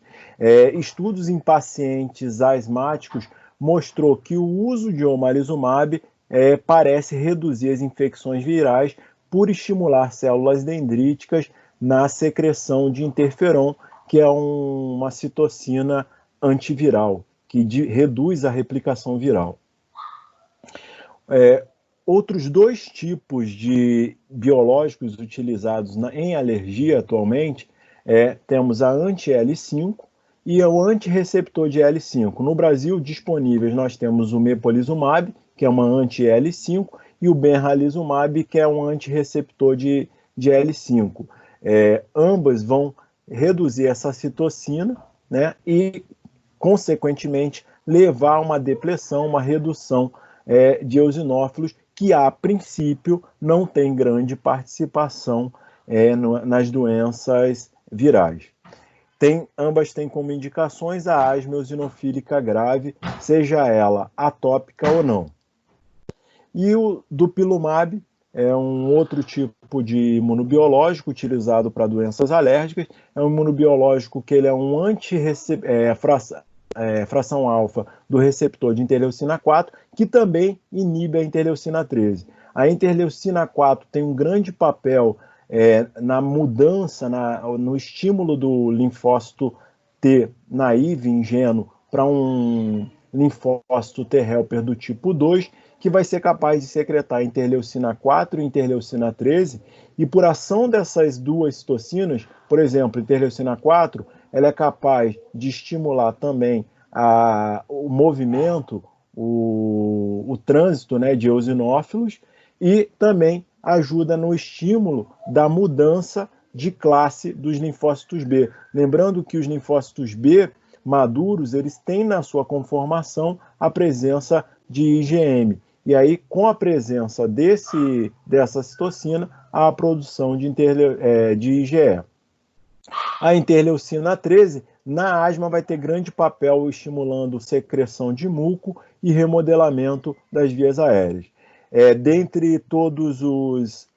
Estudos em pacientes asmáticos mostrou que o uso de omalizumab parece reduzir as infecções virais por estimular células dendríticas na secreção de interferon, que é uma citocina antiviral, que reduz a replicação viral. Outros dois tipos de biológicos utilizados em alergia atualmente, temos a anti-L5 e o antirreceptor de L5. No Brasil, disponíveis, nós temos o mepolizumab, que é uma anti-L5, e o benralizumab, que é um antirreceptor de L5. Ambas vão reduzir essa citocina, né, e, consequentemente, levar a uma depressão, uma redução de eosinófilos, que a princípio não tem grande participação nas doenças virais. Ambas têm como indicações a asma eosinofílica grave, seja ela atópica ou não. E o dupilumab é um outro tipo de imunobiológico utilizado para doenças alérgicas. É um imunobiológico que ele é um fração alfa do receptor de interleucina 4, que também inibe a interleucina 13. A interleucina 4 tem um grande papel na mudança, no estímulo do linfócito T naive, ingênuo, para um linfócito T helper do tipo 2, que vai ser capaz de secretar interleucina 4 e interleucina 13, e por ação dessas duas citocinas, por exemplo, interleucina 4, ela é capaz de estimular também o movimento, o trânsito, né, de eosinófilos, e também ajuda no estímulo da mudança de classe dos linfócitos B. Lembrando que os linfócitos B maduros, eles têm na sua conformação a presença de IgM. E aí, com a presença dessa citocina, há a produção de IgE. A interleucina 13 na asma vai ter grande papel estimulando secreção de muco e remodelamento das vias aéreas. Dentre todos os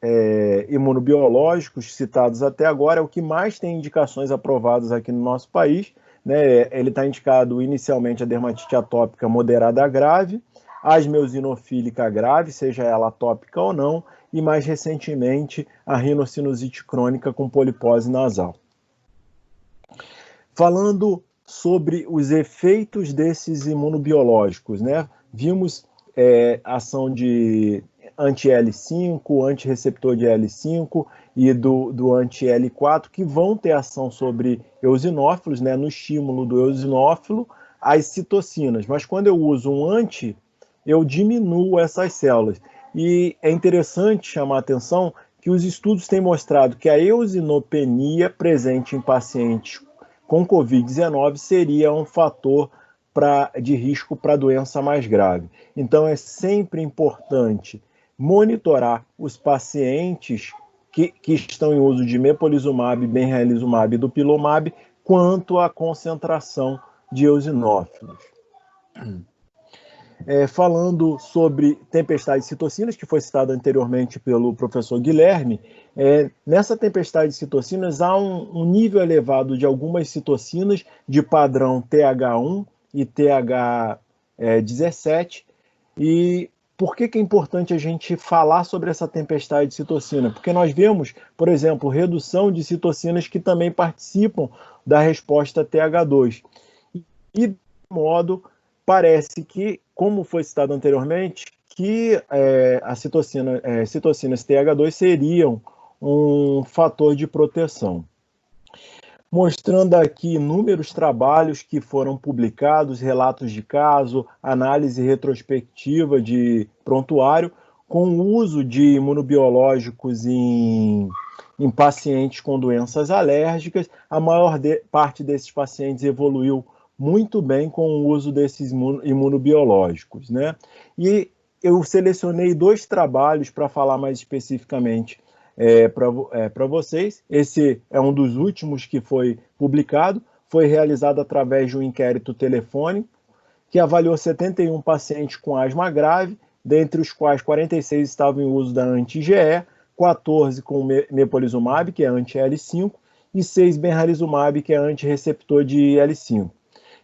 imunobiológicos citados até agora, é o que mais tem indicações aprovadas aqui no nosso país, né? Ele está indicado inicialmente a dermatite atópica moderada a grave, asma eosinofílica grave, seja ela atópica ou não, e mais recentemente a rinocinusite crônica com polipose nasal. Falando sobre os efeitos desses imunobiológicos, né? Vimos ação de anti-L5, antirreceptor de L5 e do anti-L4, que vão ter ação sobre eosinófilos, né? No estímulo do eosinófilo, as citocinas. Mas quando eu uso um anti, eu diminuo essas células. E é interessante chamar a atenção que os estudos têm mostrado que a eosinopenia presente em pacientes com Covid-19 seria um fator de risco para doença mais grave. Então, é sempre importante monitorar os pacientes que estão em uso de mepolizumab, benralizumab e dupilumab quanto à concentração de eosinófilos. Falando sobre tempestade de citocinas, que foi citado anteriormente pelo professor Guilherme, nessa tempestade de citocinas há um nível elevado de algumas citocinas de padrão TH1 e TH17. E por que é importante a gente falar sobre essa tempestade de citocina? Porque nós vemos, por exemplo, redução de citocinas que também participam da resposta TH2. E, de modo, parece que, como foi citado anteriormente, que as citocinas TH2 seriam um fator de proteção. Mostrando aqui inúmeros trabalhos que foram publicados, relatos de caso, análise retrospectiva de prontuário, com o uso de imunobiológicos em pacientes com doenças alérgicas. A maior parte desses pacientes evoluiu muito bem com o uso desses imunobiológicos, né? E eu selecionei 2 trabalhos para falar mais especificamente para vocês. Esse é um dos últimos que foi publicado, foi realizado através de um inquérito telefônico, que avaliou 71 pacientes com asma grave, dentre os quais 46 estavam em uso da anti-IgE, 14 com mepolizumab, que é anti-L5, e 6 benralizumab, que é antirreceptor de L5.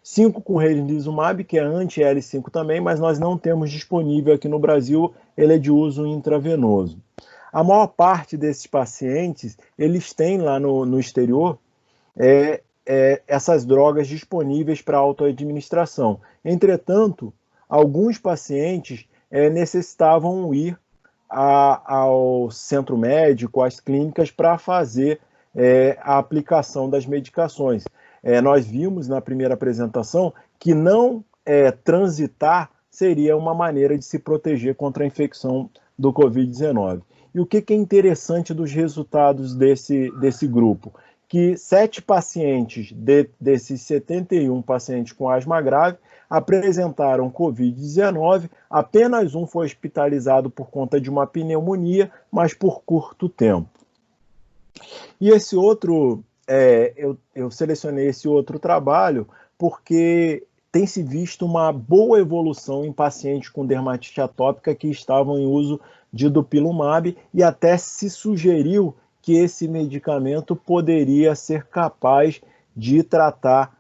5 com renizumab, que é anti-L5 também, mas nós não temos disponível aqui no Brasil, ele é de uso intravenoso. A maior parte desses pacientes, eles têm lá no exterior essas drogas disponíveis para autoadministração. Entretanto, alguns pacientes necessitavam ir ao centro médico, às clínicas, para fazer a aplicação das medicações. Nós vimos na primeira apresentação que não transitar seria uma maneira de se proteger contra a infecção do Covid-19. E o que é interessante dos resultados desse grupo? Que 7 pacientes desses 71 pacientes com asma grave apresentaram Covid-19, apenas um foi hospitalizado por conta de uma pneumonia, mas por curto tempo. E esse outro, eu selecionei esse outro trabalho porque tem se visto uma boa evolução em pacientes com dermatite atópica que estavam em uso de dupilumab, e até se sugeriu que esse medicamento poderia ser capaz de tratar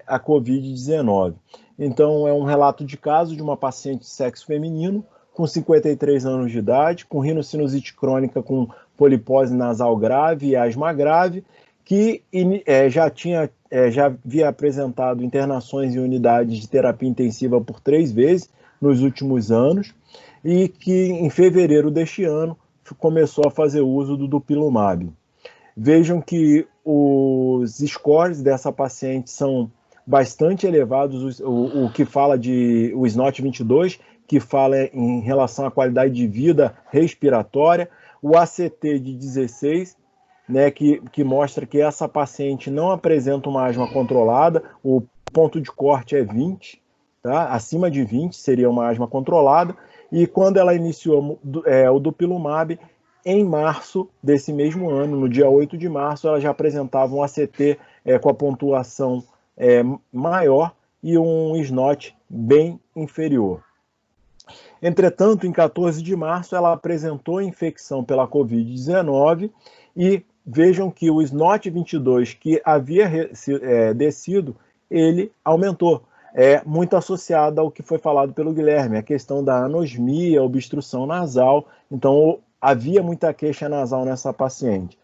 a Covid-19. Então, é um relato de caso de uma paciente de sexo feminino, com 53 anos de idade, com rinocinusite crônica com polipose nasal grave e asma grave, que já havia apresentado internações em unidades de terapia intensiva por 3 vezes nos últimos anos, e que em fevereiro deste ano começou a fazer uso do dupilumab. Vejam que os scores dessa paciente são bastante elevados, o que fala de o SNOT 22, que fala em relação à qualidade de vida respiratória, o ACT de 16, né, que mostra que essa paciente não apresenta uma asma controlada, o ponto de corte é 20, tá? Acima de 20 seria uma asma controlada, e quando ela iniciou o dupilumab, em março desse mesmo ano, no dia 8 de março, ela já apresentava um ACT com a pontuação maior e um SNOT bem inferior. Entretanto, em 14 de março, ela apresentou infecção pela Covid-19 e vejam que o SNOT 22, que havia descido, ele aumentou. Muito associado ao que foi falado pelo Guilherme, a questão da anosmia, obstrução nasal. Então, havia muita queixa nasal nessa paciente.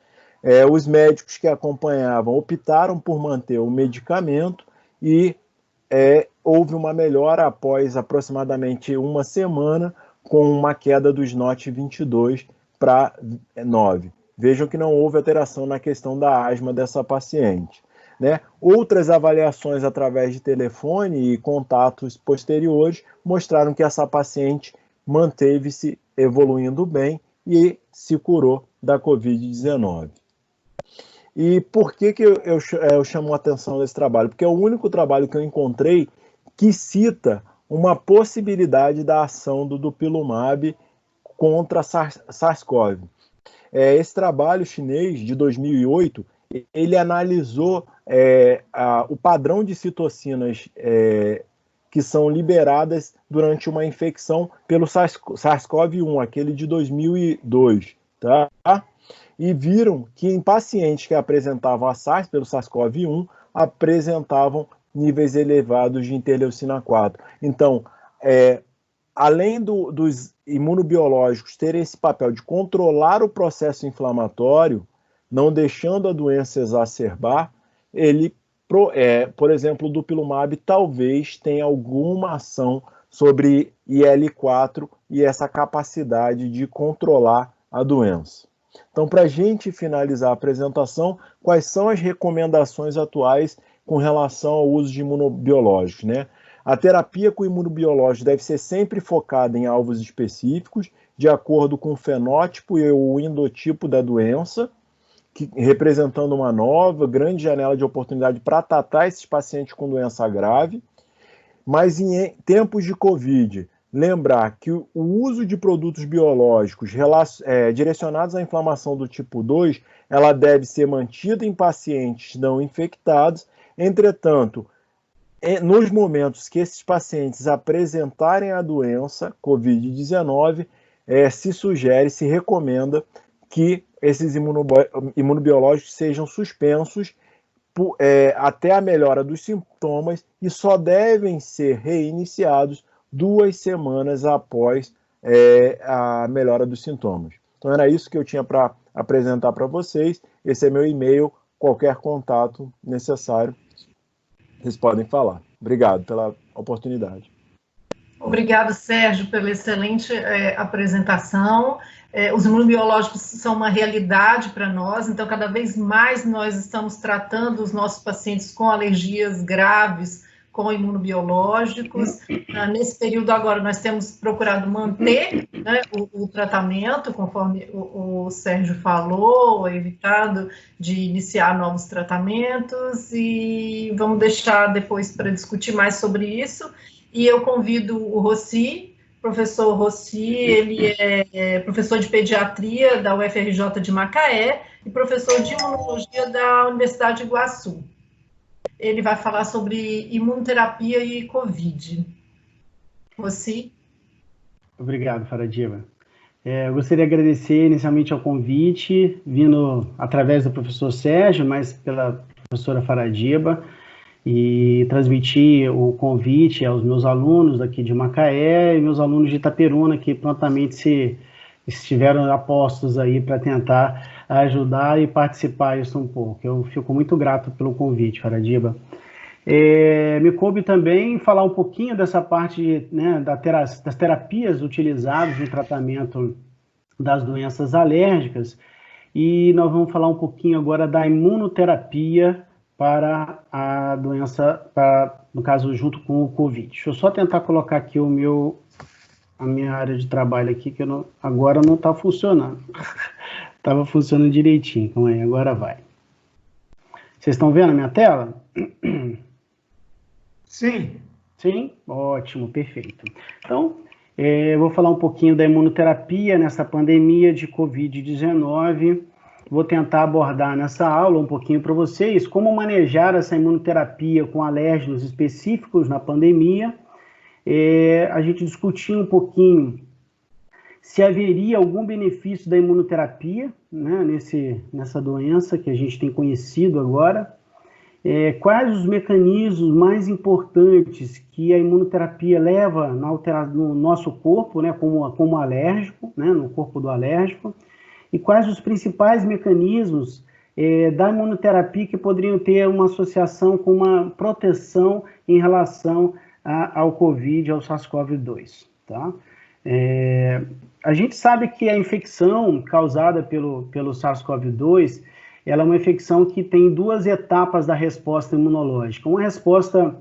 Os médicos que acompanhavam optaram por manter o medicamento e houve uma melhora após aproximadamente uma semana, com uma queda do SNOT 22 para 9. Vejam que não houve alteração na questão da asma dessa paciente. Né? Outras avaliações através de telefone e contatos posteriores mostraram que essa paciente manteve-se evoluindo bem e se curou da Covid-19. E por que eu chamo a atenção desse trabalho? Porque é o único trabalho que eu encontrei que cita uma possibilidade da ação do dupilumab contra SARS-CoV. Esse trabalho chinês de 2008, ele analisou o padrão de citocinas que são liberadas durante uma infecção pelo SARS-CoV-1, aquele de 2002, tá? E viram que em pacientes que apresentavam a SARS pelo SARS-CoV-1, apresentavam níveis elevados de interleucina 4. Então, além dos imunobiológicos terem esse papel de controlar o processo inflamatório, não deixando a doença exacerbar, ele, por exemplo, o dupilumab talvez tenha alguma ação sobre IL-4 e essa capacidade de controlar a doença. Então, para a gente finalizar a apresentação, quais são as recomendações atuais com relação ao uso de imunobiológicos, né? A terapia com imunobiológicos deve ser sempre focada em alvos específicos, de acordo com o fenótipo e o endotipo da doença, representando uma nova, grande janela de oportunidade para tratar esses pacientes com doença grave. Mas em tempos de Covid, lembrar que o uso de produtos biológicos direcionados à inflamação do tipo 2, ela deve ser mantida em pacientes não infectados. Entretanto, nos momentos que esses pacientes apresentarem a doença Covid-19, se recomenda que esses imunobiológicos sejam suspensos até a melhora dos sintomas e só devem ser reiniciados 2 semanas após a melhora dos sintomas. Então era isso que eu tinha para apresentar para vocês. Esse é meu e-mail, qualquer contato necessário, vocês podem falar. Obrigado pela oportunidade. Obrigado, Sérgio, pela excelente apresentação. Os imunobiológicos são uma realidade para nós, então cada vez mais nós estamos tratando os nossos pacientes com alergias graves com imunobiológicos. Nesse período agora nós temos procurado manter, né, o tratamento, conforme o Sérgio falou, evitado de iniciar novos tratamentos, e vamos deixar depois para discutir mais sobre isso. E eu convido o Rossi, professor Rossi, ele é professor de pediatria da UFRJ de Macaé e professor de imunologia da Universidade de Iguaçu. Ele vai falar sobre imunoterapia e Covid. Rossi? Obrigado, Faradiba. Eu gostaria de agradecer inicialmente ao convite, vindo através do professor Sérgio, mas pela professora Faradiba, e transmitir o convite aos meus alunos aqui de Macaé e meus alunos de Itaperuna, que prontamente estiveram apostos aí para tentar ajudar e participar isso um pouco. Eu fico muito grato pelo convite, Faradiba. Me coube também falar um pouquinho dessa parte, né, das terapias utilizadas no tratamento das doenças alérgicas, e nós vamos falar um pouquinho agora da imunoterapia para a doença, no caso, junto com o Covid. Deixa eu só tentar colocar aqui a minha área de trabalho aqui, que agora não está funcionando. Estava funcionando direitinho, então agora vai. Vocês estão vendo a minha tela? Sim. Sim? Ótimo, perfeito. Então, Vou falar um pouquinho da imunoterapia nessa pandemia de Covid-19. Vou tentar abordar nessa aula um pouquinho para vocês como manejar essa imunoterapia com alérgenos específicos na pandemia. A gente discutiu um pouquinho se haveria algum benefício da imunoterapia, né, nessa doença que a gente tem conhecido agora. Quais os mecanismos mais importantes que a imunoterapia leva no nosso corpo, né, como alérgico, né, no corpo do alérgico, e quais os principais mecanismos da imunoterapia que poderiam ter uma associação com uma proteção em relação ao COVID, ao SARS-CoV-2, tá? A gente sabe que a infecção causada pelo SARS-CoV-2, ela é uma infecção que tem duas etapas da resposta imunológica. Uma resposta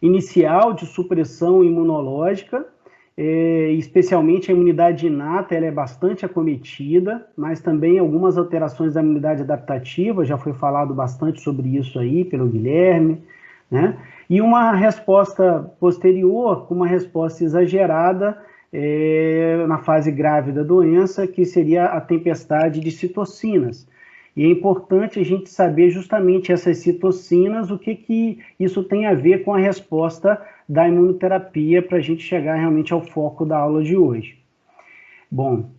inicial de supressão imunológica, especialmente a imunidade inata, ela é bastante acometida, mas também algumas alterações da imunidade adaptativa, já foi falado bastante sobre isso aí pelo Guilherme, né? E uma resposta posterior, uma resposta exagerada na fase grave da doença, que seria a tempestade de citocinas. E é importante a gente saber justamente essas citocinas, o que isso tem a ver com a resposta da imunoterapia, para a gente chegar realmente ao foco da aula de hoje. Bom,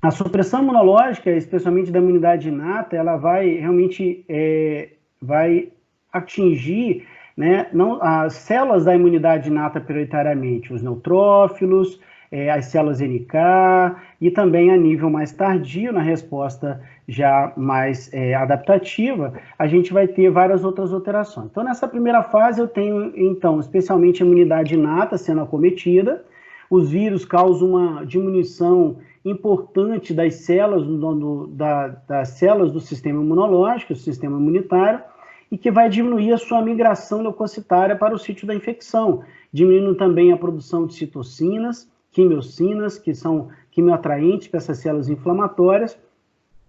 a supressão imunológica, especialmente da imunidade inata, ela vai realmente vai atingir, né, as células da imunidade inata prioritariamente, os neutrófilos, as células NK, e também a nível mais tardio, na resposta já mais adaptativa, a gente vai ter várias outras alterações. Então, nessa primeira fase, eu tenho, então, especialmente a imunidade inata sendo acometida, os vírus causam uma diminuição importante das células, das células do sistema imunológico, do sistema imunitário, e que vai diminuir a sua migração leucocitária para o sítio da infecção, diminuindo também a produção de citocinas, quimiocinas, que são quimioatraentes para essas células inflamatórias,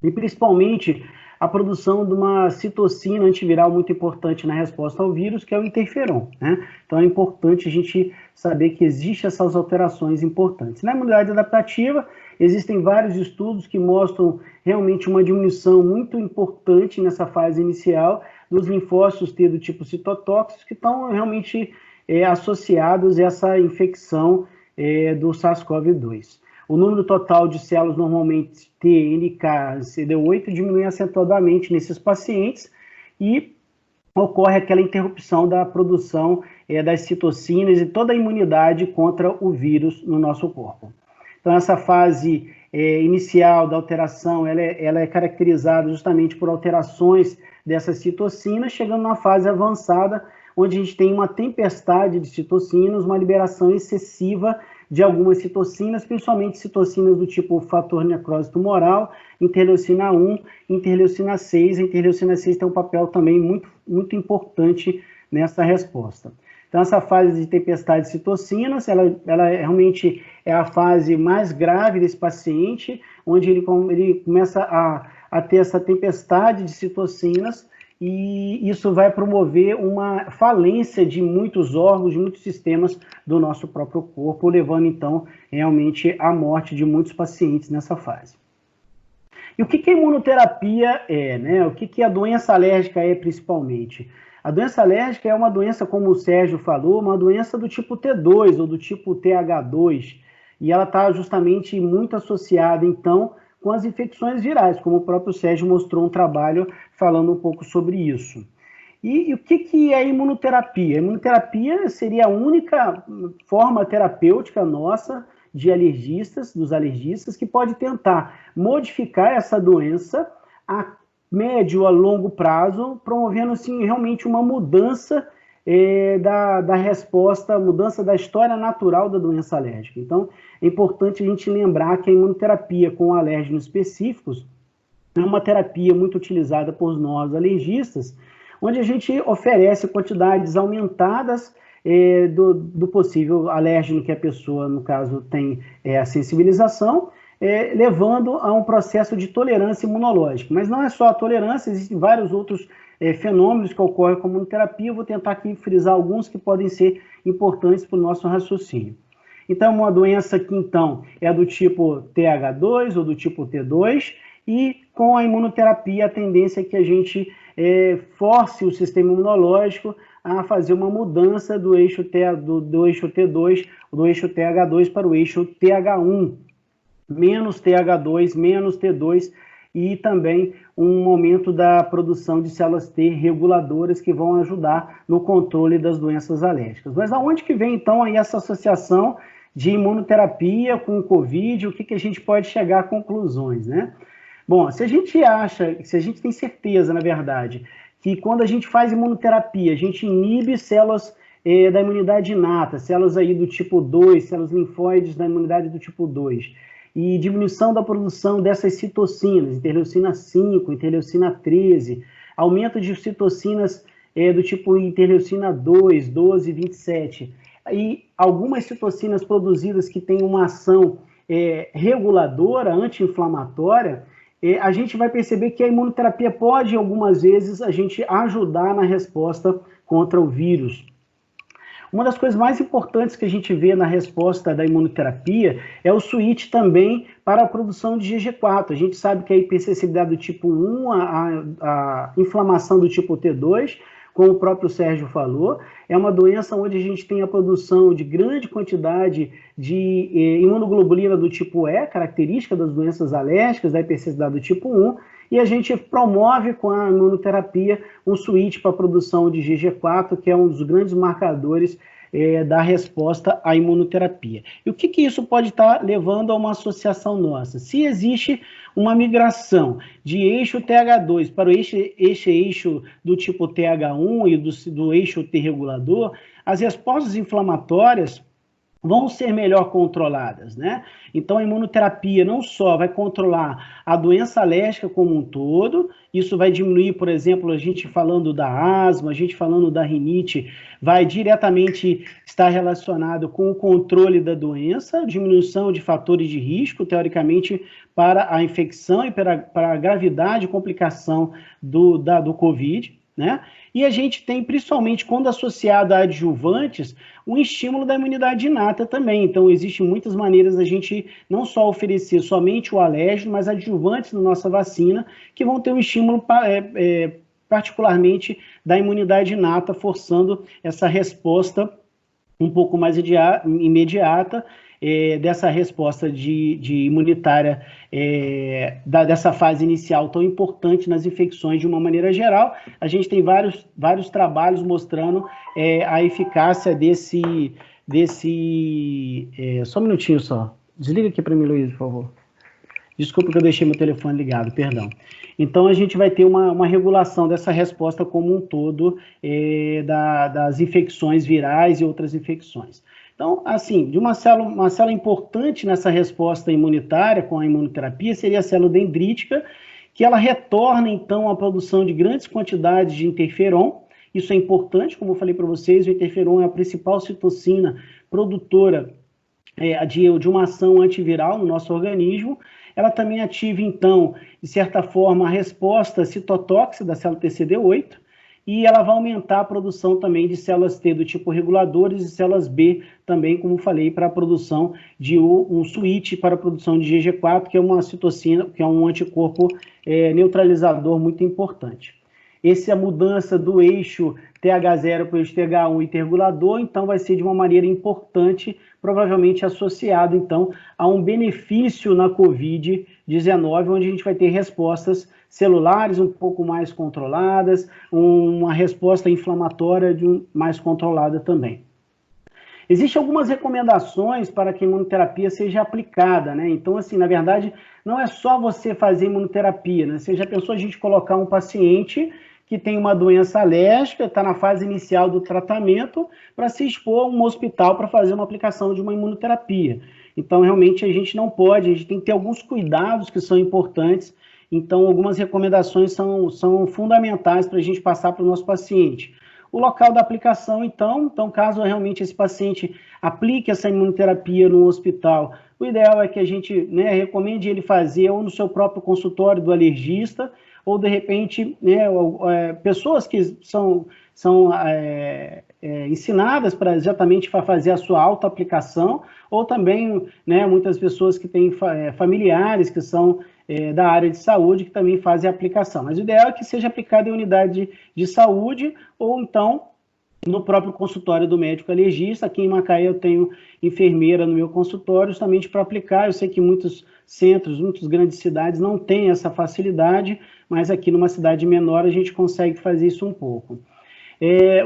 e principalmente a produção de uma citocina antiviral muito importante na resposta ao vírus, que é o interferon, né? Então é importante a gente saber que existem essas alterações importantes. Na imunidade adaptativa, existem vários estudos que mostram realmente uma diminuição muito importante nessa fase inicial dos linfócitos T do tipo citotóxicos, que estão realmente associados a essa infecção do SARS-CoV-2. O número total de células normalmente T, NK, CD8 diminui acentuadamente nesses pacientes e ocorre aquela interrupção da produção das citocinas e toda a imunidade contra o vírus no nosso corpo. Então, essa fase inicial da alteração, ela é caracterizada justamente por alterações dessas citocinas, chegando na fase avançada, onde a gente tem uma tempestade de citocinas, uma liberação excessiva de algumas citocinas, principalmente citocinas do tipo fator necrose tumoral, interleucina 1, interleucina 6. A interleucina 6 tem um papel também muito, muito importante nessa resposta. Então, essa fase de tempestade de citocinas, ela realmente é a fase mais grave desse paciente, onde ele começa a ter essa tempestade de citocinas, e isso vai promover uma falência de muitos órgãos, de muitos sistemas do nosso próprio corpo, levando, então, realmente à morte de muitos pacientes nessa fase. E o que a imunoterapia é, né? O que a doença alérgica é, principalmente? A doença alérgica é uma doença, como o Sérgio falou, uma doença do tipo T2 ou do tipo TH2, e ela está justamente muito associada, então, com as infecções virais, como o próprio Sérgio mostrou um trabalho falando um pouco sobre isso. E o que é a imunoterapia? A imunoterapia seria a única forma terapêutica nossa de alergistas, dos alergistas, que pode tentar modificar essa doença a médio a longo prazo, promovendo assim, realmente uma mudança da resposta, mudança da história natural da doença alérgica. Então, é importante a gente lembrar que a imunoterapia com alérgenos específicos é uma terapia muito utilizada por nós alergistas, onde a gente oferece quantidades aumentadas do possível alérgeno que a pessoa, no caso, tem a sensibilização, levando a um processo de tolerância imunológica. Mas não é só a tolerância, existem vários outros fenômenos que ocorrem com a imunoterapia. Eu vou tentar aqui frisar alguns que podem ser importantes para o nosso raciocínio. Então, é uma doença que, então, é do tipo TH2 ou do tipo T2, e com a imunoterapia, a tendência é que a gente force o sistema imunológico a fazer uma mudança do eixo T2, do eixo TH2 para o eixo TH1, menos TH2, menos T2, e também um aumento da produção de células T reguladoras que vão ajudar no controle das doenças alérgicas. Mas aonde que vem, então, aí essa associação de imunoterapia com o COVID? O que a gente pode chegar a conclusões, né? Bom, se a gente tem certeza, na verdade, que quando a gente faz imunoterapia, a gente inibe células da imunidade inata, células aí do tipo 2, células linfóides da imunidade do tipo 2, e diminuição da produção dessas citocinas, interleucina 5, interleucina 13, aumento de citocinas do tipo interleucina 2, 12 e 27, e algumas citocinas produzidas que têm uma ação reguladora, anti-inflamatória, a gente vai perceber que a imunoterapia pode, algumas vezes, a gente ajudar na resposta contra o vírus. Uma das coisas mais importantes que a gente vê na resposta da imunoterapia é o switch também para a produção de GG4. A gente sabe que a hipersensibilidade do tipo 1, a inflamação do tipo T2, como o próprio Sérgio falou, é uma doença onde a gente tem a produção de grande quantidade de imunoglobulina do tipo E, característica das doenças alérgicas, da hipersensibilidade do tipo 1, e a gente promove com a imunoterapia um switch para a produção de GG4, que é um dos grandes marcadores da resposta à imunoterapia. E o que isso pode estar levando a uma associação nossa? Se existe uma migração de eixo TH2 para o eixo do tipo TH1 e do eixo T regulador, as respostas inflamatórias vão ser melhor controladas, né? Então, a imunoterapia não só vai controlar a doença alérgica como um todo, isso vai diminuir, por exemplo, a gente falando da asma, a gente falando da rinite, vai diretamente estar relacionado com o controle da doença, diminuição de fatores de risco, teoricamente, para a infecção e para a gravidade e complicação do COVID, né? E a gente tem, principalmente quando associado a adjuvantes, um estímulo da imunidade inata também. Então, existem muitas maneiras da gente não só oferecer somente o alérgeno, mas adjuvantes na nossa vacina, que vão ter um estímulo particularmente da imunidade inata, forçando essa resposta um pouco mais imediata, dessa resposta de imunitária, dessa fase inicial tão importante nas infecções de uma maneira geral. A gente tem vários trabalhos mostrando a eficácia desse só um minutinho só. Desliga aqui para mim, Luiz, por favor. Desculpa que eu deixei meu telefone ligado, perdão. Então, a gente vai ter uma regulação dessa resposta como um todo das infecções virais e outras infecções. Então, assim, de uma célula importante nessa resposta imunitária com a imunoterapia seria a célula dendrítica, que ela retorna, então, a produção de grandes quantidades de interferon. Isso é importante, como eu falei para vocês, o interferon é a principal citocina produtora de uma ação antiviral no nosso organismo. Ela também ativa, então, de certa forma, a resposta citotóxica da célula TCD8, e ela vai aumentar a produção também de células T do tipo reguladores e células B também, como falei, para a produção de um switch para a produção de GG4, que é uma citocina, que é um anticorpo neutralizador muito importante. Essa é a mudança do eixo TH0 para o eixo TH1 interregulador, então vai ser de uma maneira importante, provavelmente associado, então, a um benefício na COVID-19, onde a gente vai ter respostas celulares um pouco mais controladas, uma resposta inflamatória mais controlada também. Existem algumas recomendações para que a imunoterapia seja aplicada, né? Então, assim, na verdade, não é só você fazer imunoterapia, né? Você já pensou a gente colocar um paciente que tem uma doença alérgica, está na fase inicial do tratamento, para se expor a um hospital para fazer uma aplicação de uma imunoterapia. Então, realmente, a gente não pode, a gente tem que ter alguns cuidados que são importantes. Então, algumas recomendações são fundamentais para a gente passar para o nosso paciente. O local da aplicação, então, caso realmente esse paciente aplique essa imunoterapia no hospital, o ideal é que a gente recomende ele fazer ou no seu próprio consultório do alergista, ou de repente, pessoas que são ensinadas para exatamente fazer a sua autoaplicação, ou também, né, muitas pessoas que têm familiares que são da área de saúde que também fazem a aplicação. Mas o ideal é que seja aplicado em unidade de saúde ou então no próprio consultório do médico alergista. Aqui em Macaé eu tenho enfermeira no meu consultório justamente para aplicar. Eu sei que muitos centros, muitas grandes cidades não têm essa facilidade, mas aqui numa cidade menor a gente consegue fazer isso um pouco.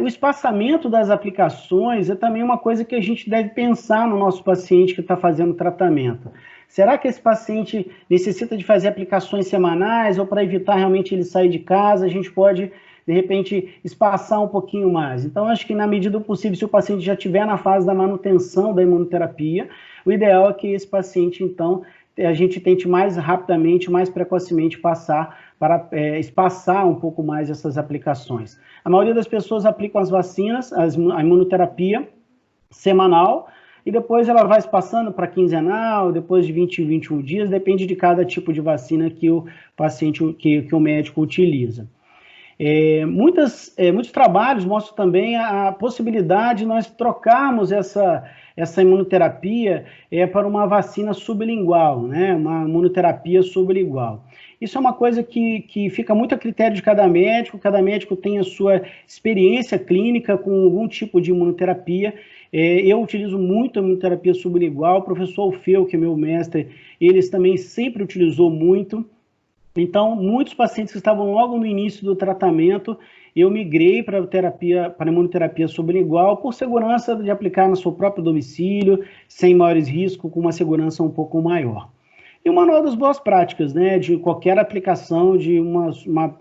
O espaçamento das aplicações é também uma coisa que a gente deve pensar no nosso paciente que está fazendo tratamento. Será que esse paciente necessita de fazer aplicações semanais ou para evitar realmente ele sair de casa, a gente pode, de repente, espaçar um pouquinho mais? Então, acho que na medida do possível, se o paciente já estiver na fase da manutenção da imunoterapia, o ideal é que esse paciente, então, a gente tente mais rapidamente, mais precocemente passar para espaçar um pouco mais essas aplicações. A maioria das pessoas aplicam as vacinas, a imunoterapia semanal, e depois ela vai espaçando para quinzenal, depois de 20 em 21 dias, depende de cada tipo de vacina que o paciente, que o médico utiliza. Muitos trabalhos mostram também a possibilidade de nós trocarmos essa imunoterapia para uma vacina sublingual, né? Uma imunoterapia sublingual. Isso é uma coisa que fica muito a critério de cada médico tem a sua experiência clínica com algum tipo de imunoterapia. Eu utilizo muito a imunoterapia sublingual, o professor Alfeu, que é meu mestre, eles também sempre utilizou muito. Então, muitos pacientes que estavam logo no início do tratamento, eu migrei para a imunoterapia sublingual por segurança de aplicar no seu próprio domicílio, sem maiores riscos, com uma segurança um pouco maior. E o manual das boas práticas, né, de qualquer aplicação de uma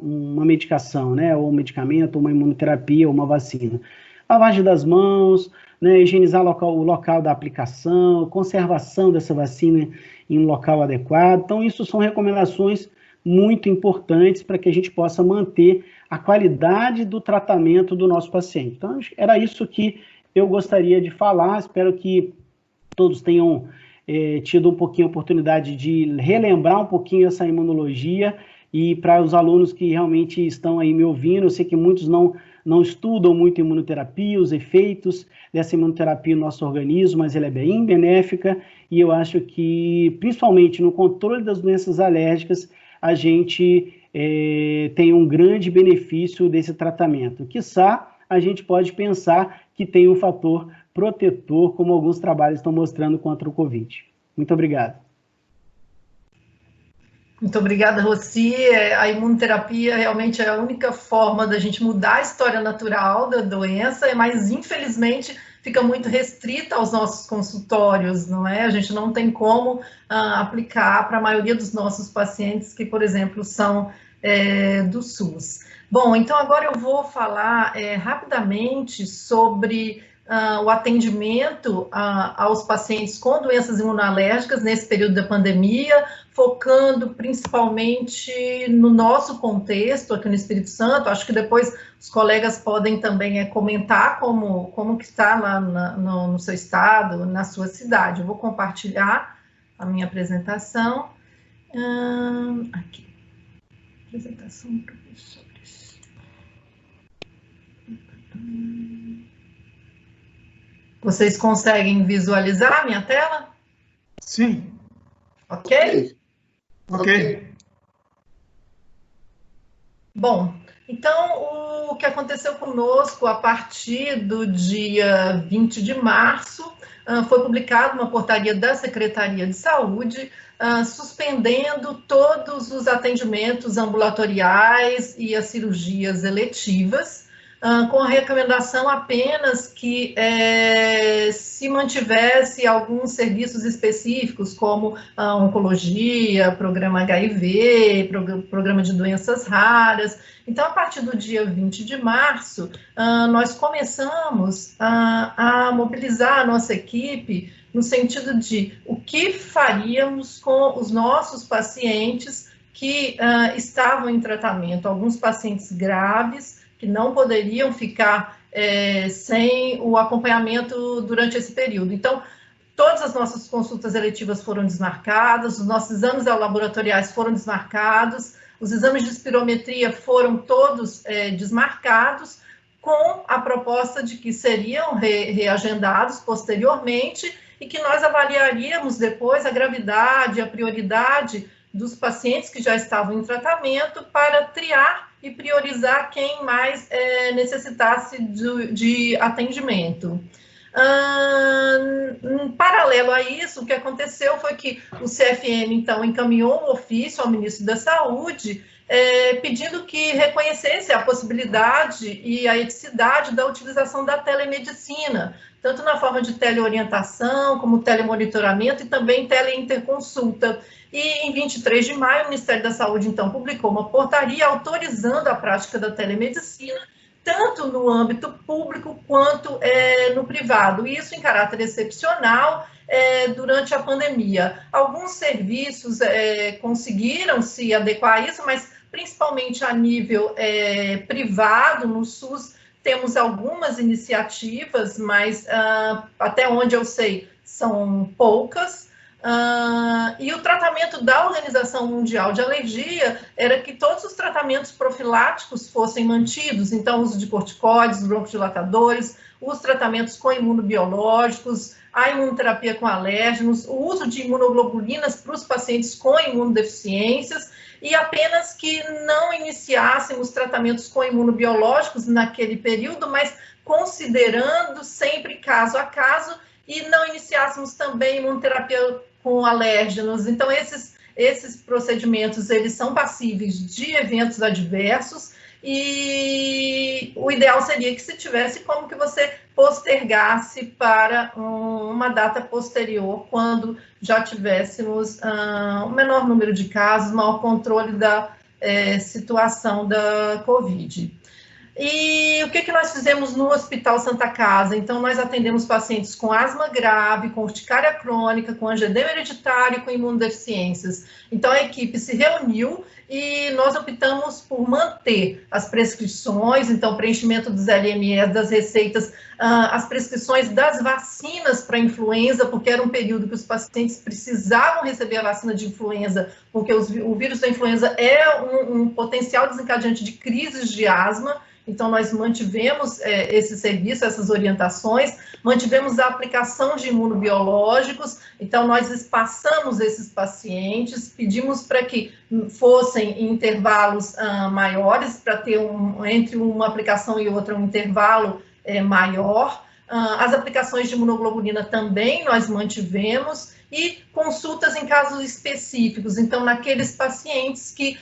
medicação, né, ou um medicamento, uma imunoterapia, ou uma vacina. Lavagem das mãos, né, higienizar o local da aplicação, conservação dessa vacina em um local adequado. Então, isso são recomendações muito importantes para que a gente possa manter a qualidade do tratamento do nosso paciente. Então, era isso que eu gostaria de falar. Espero que todos tenham tido um pouquinho a oportunidade de relembrar um pouquinho essa imunologia, e para os alunos que realmente estão aí me ouvindo, eu sei que muitos não estudam muito imunoterapia, os efeitos dessa imunoterapia no nosso organismo, mas ela é bem benéfica, e eu acho que, principalmente no controle das doenças alérgicas, a gente tem um grande benefício desse tratamento. Quiçá, a gente pode pensar que tem um fator protetor, como alguns trabalhos estão mostrando contra o Covid. Muito obrigado. Muito obrigada, Roci. A imunoterapia realmente é a única forma da gente mudar a história natural da doença, mas infelizmente fica muito restrita aos nossos consultórios, não é? A gente não tem como aplicar para a maioria dos nossos pacientes que, por exemplo, são do SUS. Bom, então agora eu vou falar rapidamente sobre o atendimento aos pacientes com doenças imunológicas nesse período da pandemia, focando principalmente no nosso contexto aqui no Espírito Santo. Acho que depois os colegas podem também comentar como que está lá no seu estado, na sua cidade. Eu vou compartilhar a minha apresentação. Aqui. Apresentação, professores. Vocês conseguem visualizar a minha tela? Sim. Ok? Ok. Bom, então o que aconteceu conosco a partir do dia 20 de março, foi publicada uma portaria da Secretaria de Saúde, suspendendo todos os atendimentos ambulatoriais e as cirurgias eletivas, com a recomendação apenas que se mantivesse alguns serviços específicos, como oncologia, programa HIV, programa de doenças raras. Então, a partir do dia 20 de março, nós começamos a mobilizar a nossa equipe no sentido de o que faríamos com os nossos pacientes que estavam em tratamento, alguns pacientes graves, que não poderiam ficar sem o acompanhamento durante esse período. Então, todas as nossas consultas eletivas foram desmarcadas, os nossos exames laboratoriais foram desmarcados, os exames de espirometria foram todos desmarcados, com a proposta de que seriam reagendados posteriormente e que nós avaliaríamos depois a gravidade, a prioridade dos pacientes que já estavam em tratamento para triar e priorizar quem mais necessitasse de atendimento. Em paralelo a isso, o que aconteceu foi que o CFM, então, encaminhou um ofício ao ministro da Saúde, pedindo que reconhecesse a possibilidade e a eticidade da utilização da telemedicina, tanto na forma de teleorientação, como telemonitoramento e também teleinterconsulta. E em 23 de maio, o Ministério da Saúde, então, publicou uma portaria autorizando a prática da telemedicina, tanto no âmbito público quanto no privado, e isso em caráter excepcional durante a pandemia. Alguns serviços conseguiram se adequar a isso, mas principalmente a nível privado, no SUS, temos algumas iniciativas, mas até onde eu sei, são poucas. E o tratamento da Organização Mundial de Alergia era que todos os tratamentos profiláticos fossem mantidos, então, o uso de corticoides, broncodilatadores, os tratamentos com imunobiológicos, a imunoterapia com alérgenos, o uso de imunoglobulinas para os pacientes com imunodeficiências, e apenas que não iniciássemos tratamentos com imunobiológicos naquele período, mas considerando sempre caso a caso, e não iniciássemos também imunoterapia com alérgenos. Então, esses procedimentos, eles são passíveis de eventos adversos, e o ideal seria que se tivesse como que você postergasse para uma data posterior, quando já tivéssemos um menor número de casos, maior controle da situação da Covid. E o que nós fizemos no Hospital Santa Casa? Então, nós atendemos pacientes com asma grave, com urticária crônica, com angedema hereditário e com imunodeficiências. Então, a equipe se reuniu e nós optamos por manter as prescrições, então, preenchimento dos LMS, das receitas, as prescrições das vacinas para influenza, porque era um período que os pacientes precisavam receber a vacina de influenza, porque o vírus da influenza é um potencial desencadeante de crises de asma. Então, nós mantivemos esse serviço, essas orientações, mantivemos a aplicação de imunobiológicos, então, nós espaçamos esses pacientes, pedimos para que fossem em intervalos maiores, para ter entre uma aplicação e outra um intervalo maior. As aplicações de imunoglobulina também nós mantivemos, e consultas em casos específicos, então, naqueles pacientes que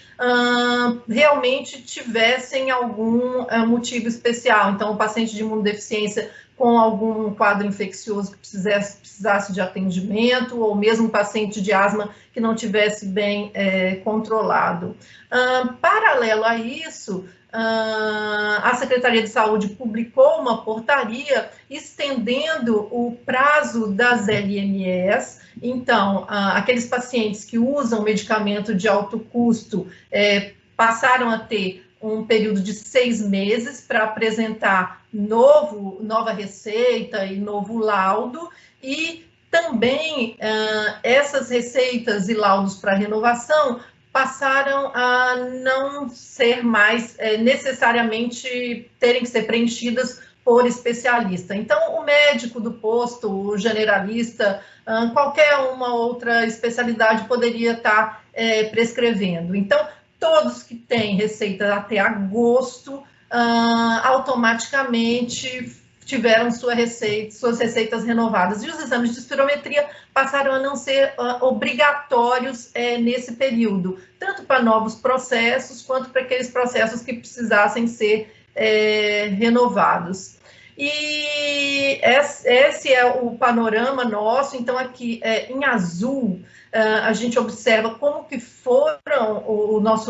realmente tivessem algum motivo especial, então, o paciente de imunodeficiência com algum quadro infeccioso que precisasse de atendimento, ou mesmo paciente de asma que não tivesse bem controlado. Paralelo a isso, a Secretaria de Saúde publicou uma portaria estendendo o prazo das LMEs. Então, aqueles pacientes que usam medicamento de alto custo passaram a ter um período de 6 meses para apresentar nova receita e novo laudo, e também essas receitas e laudos para renovação passaram a não ser mais necessariamente terem que ser preenchidas por especialista. Então, o médico do posto, o generalista, qualquer uma outra especialidade poderia estar prescrevendo. Então, todos que têm receita até agosto, automaticamente tiveram suas receitas renovadas. E os exames de espirometria passaram a não ser obrigatórios nesse período, tanto para novos processos, quanto para aqueles processos que precisassem ser renovados. E esse é o panorama nosso. Então, aqui em azul, a gente observa como que foram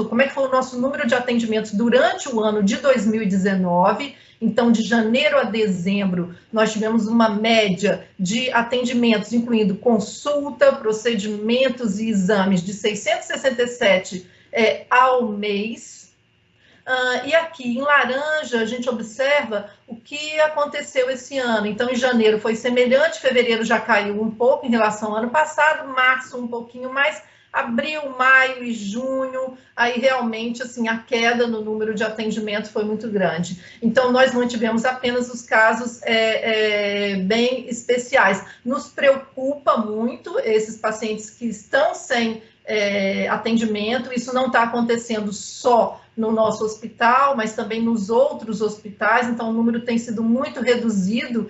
como é que foi o nosso número de atendimentos durante o ano de 2019. Então, de janeiro a dezembro, nós tivemos uma média de atendimentos, incluindo consulta, procedimentos e exames, de 667 ao mês. E aqui em laranja a gente observa o que aconteceu esse ano. Então, em janeiro foi semelhante, fevereiro já caiu um pouco em relação ao ano passado, março um pouquinho mais, abril, maio e junho, aí realmente assim, a queda no número de atendimento foi muito grande. Então, nós mantivemos apenas os casos bem especiais. Nos preocupa muito esses pacientes que estão sem atendimento, isso não está acontecendo só no nosso hospital, mas também nos outros hospitais, então o número tem sido muito reduzido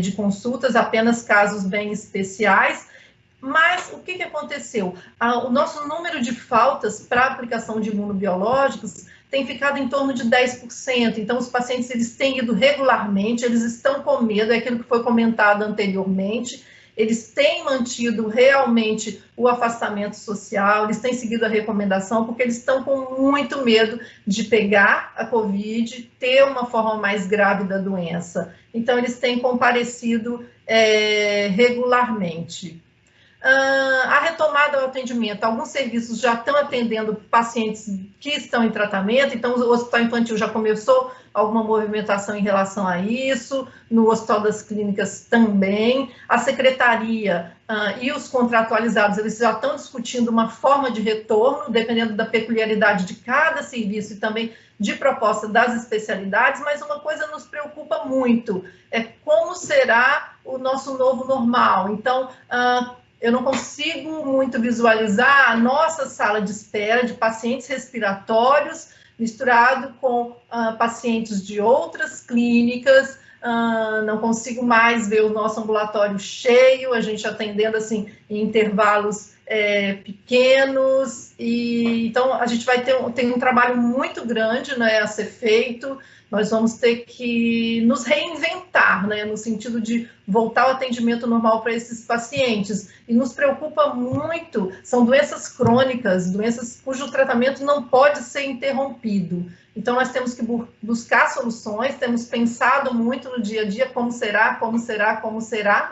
de consultas, apenas casos bem especiais. Mas o que aconteceu? O nosso número de faltas para aplicação de imunobiológicos tem ficado em torno de 10%. Então, os pacientes eles têm ido regularmente, eles estão com medo, é aquilo que foi comentado anteriormente, eles têm mantido realmente o afastamento social, eles têm seguido a recomendação, porque eles estão com muito medo de pegar a Covid, ter uma forma mais grave da doença. Então, eles têm comparecido regularmente. A retomada do atendimento, alguns serviços já estão atendendo pacientes que estão em tratamento, então o Hospital Infantil já começou alguma movimentação em relação a isso, no Hospital das Clínicas também, a Secretaria e os contratualizados, eles já estão discutindo uma forma de retorno, dependendo da peculiaridade de cada serviço e também de proposta das especialidades, mas uma coisa nos preocupa muito, é como será o nosso novo normal. Então, eu não consigo muito visualizar a nossa sala de espera de pacientes respiratórios misturado com pacientes de outras clínicas, não consigo mais ver o nosso ambulatório cheio, a gente atendendo assim em intervalos pequenos, e então a gente vai tem um trabalho muito grande, né, a ser feito. Nós vamos ter que nos reinventar, né, no sentido de voltar ao atendimento normal para esses pacientes. E nos preocupa muito, são doenças crônicas, doenças cujo tratamento não pode ser interrompido. Então, nós temos que buscar soluções, temos pensado muito no dia a dia, como será,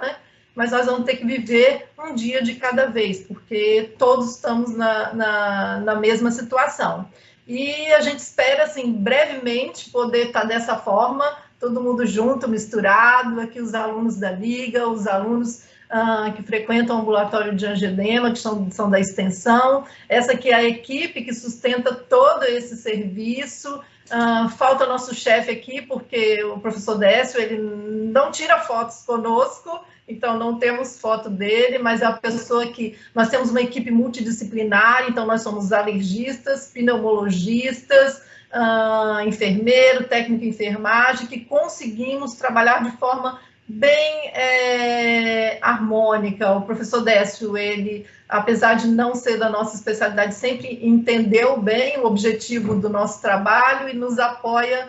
né? Mas nós vamos ter que viver um dia de cada vez, porque todos estamos na mesma situação. E a gente espera, assim, brevemente poder estar dessa forma, todo mundo junto, misturado, aqui os alunos da Liga, os alunos que frequentam o ambulatório de angioedema, que são da extensão, essa aqui é a equipe que sustenta todo esse serviço. Falta nosso chefe aqui, porque o professor Décio, ele não tira fotos conosco, então não temos foto dele, mas é a pessoa que... Nós temos uma equipe multidisciplinar, então nós somos alergistas, pneumologistas, enfermeiro, técnico de enfermagem, que conseguimos trabalhar de forma bem harmônica. O professor Décio, ele, apesar de não ser da nossa especialidade, sempre entendeu bem o objetivo do nosso trabalho e nos apoia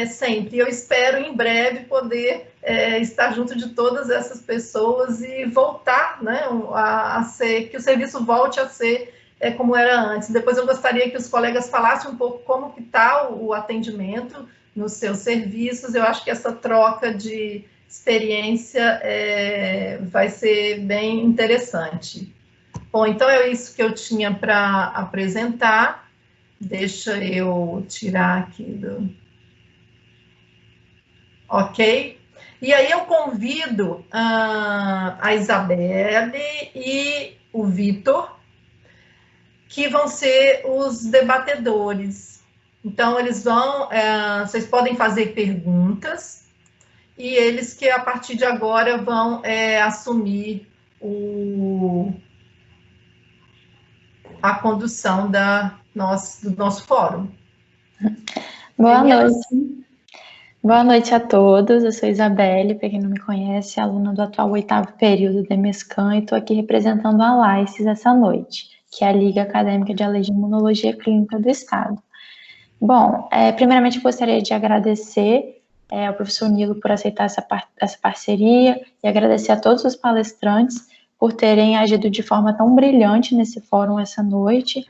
sempre. Eu espero em breve poder estar junto de todas essas pessoas e voltar, né, a ser, que o serviço volte a ser como era antes. Depois eu gostaria que os colegas falassem um pouco como que está o atendimento nos seus serviços. Eu acho que essa troca de experiência vai ser bem interessante. Bom, então é isso que eu tinha para apresentar. Deixa eu tirar aqui do... Ok? E aí eu convido a Isabelle e o Vitor, que vão ser os debatedores. Então, eles vão... vocês podem fazer perguntas, e eles que, a partir de agora, vão assumir a condução do nosso fórum. Boa noite. Boa noite a todos, eu sou Isabelle, para quem não me conhece, aluna do atual 8º período da MESCAN, e estou aqui representando a LAICES essa noite, que é a Liga Acadêmica de Alergia e Imunologia Clínica do Estado. Bom, primeiramente gostaria de agradecer ao professor Nilo por aceitar essa parceria e agradecer a todos os palestrantes por terem agido de forma tão brilhante nesse fórum essa noite.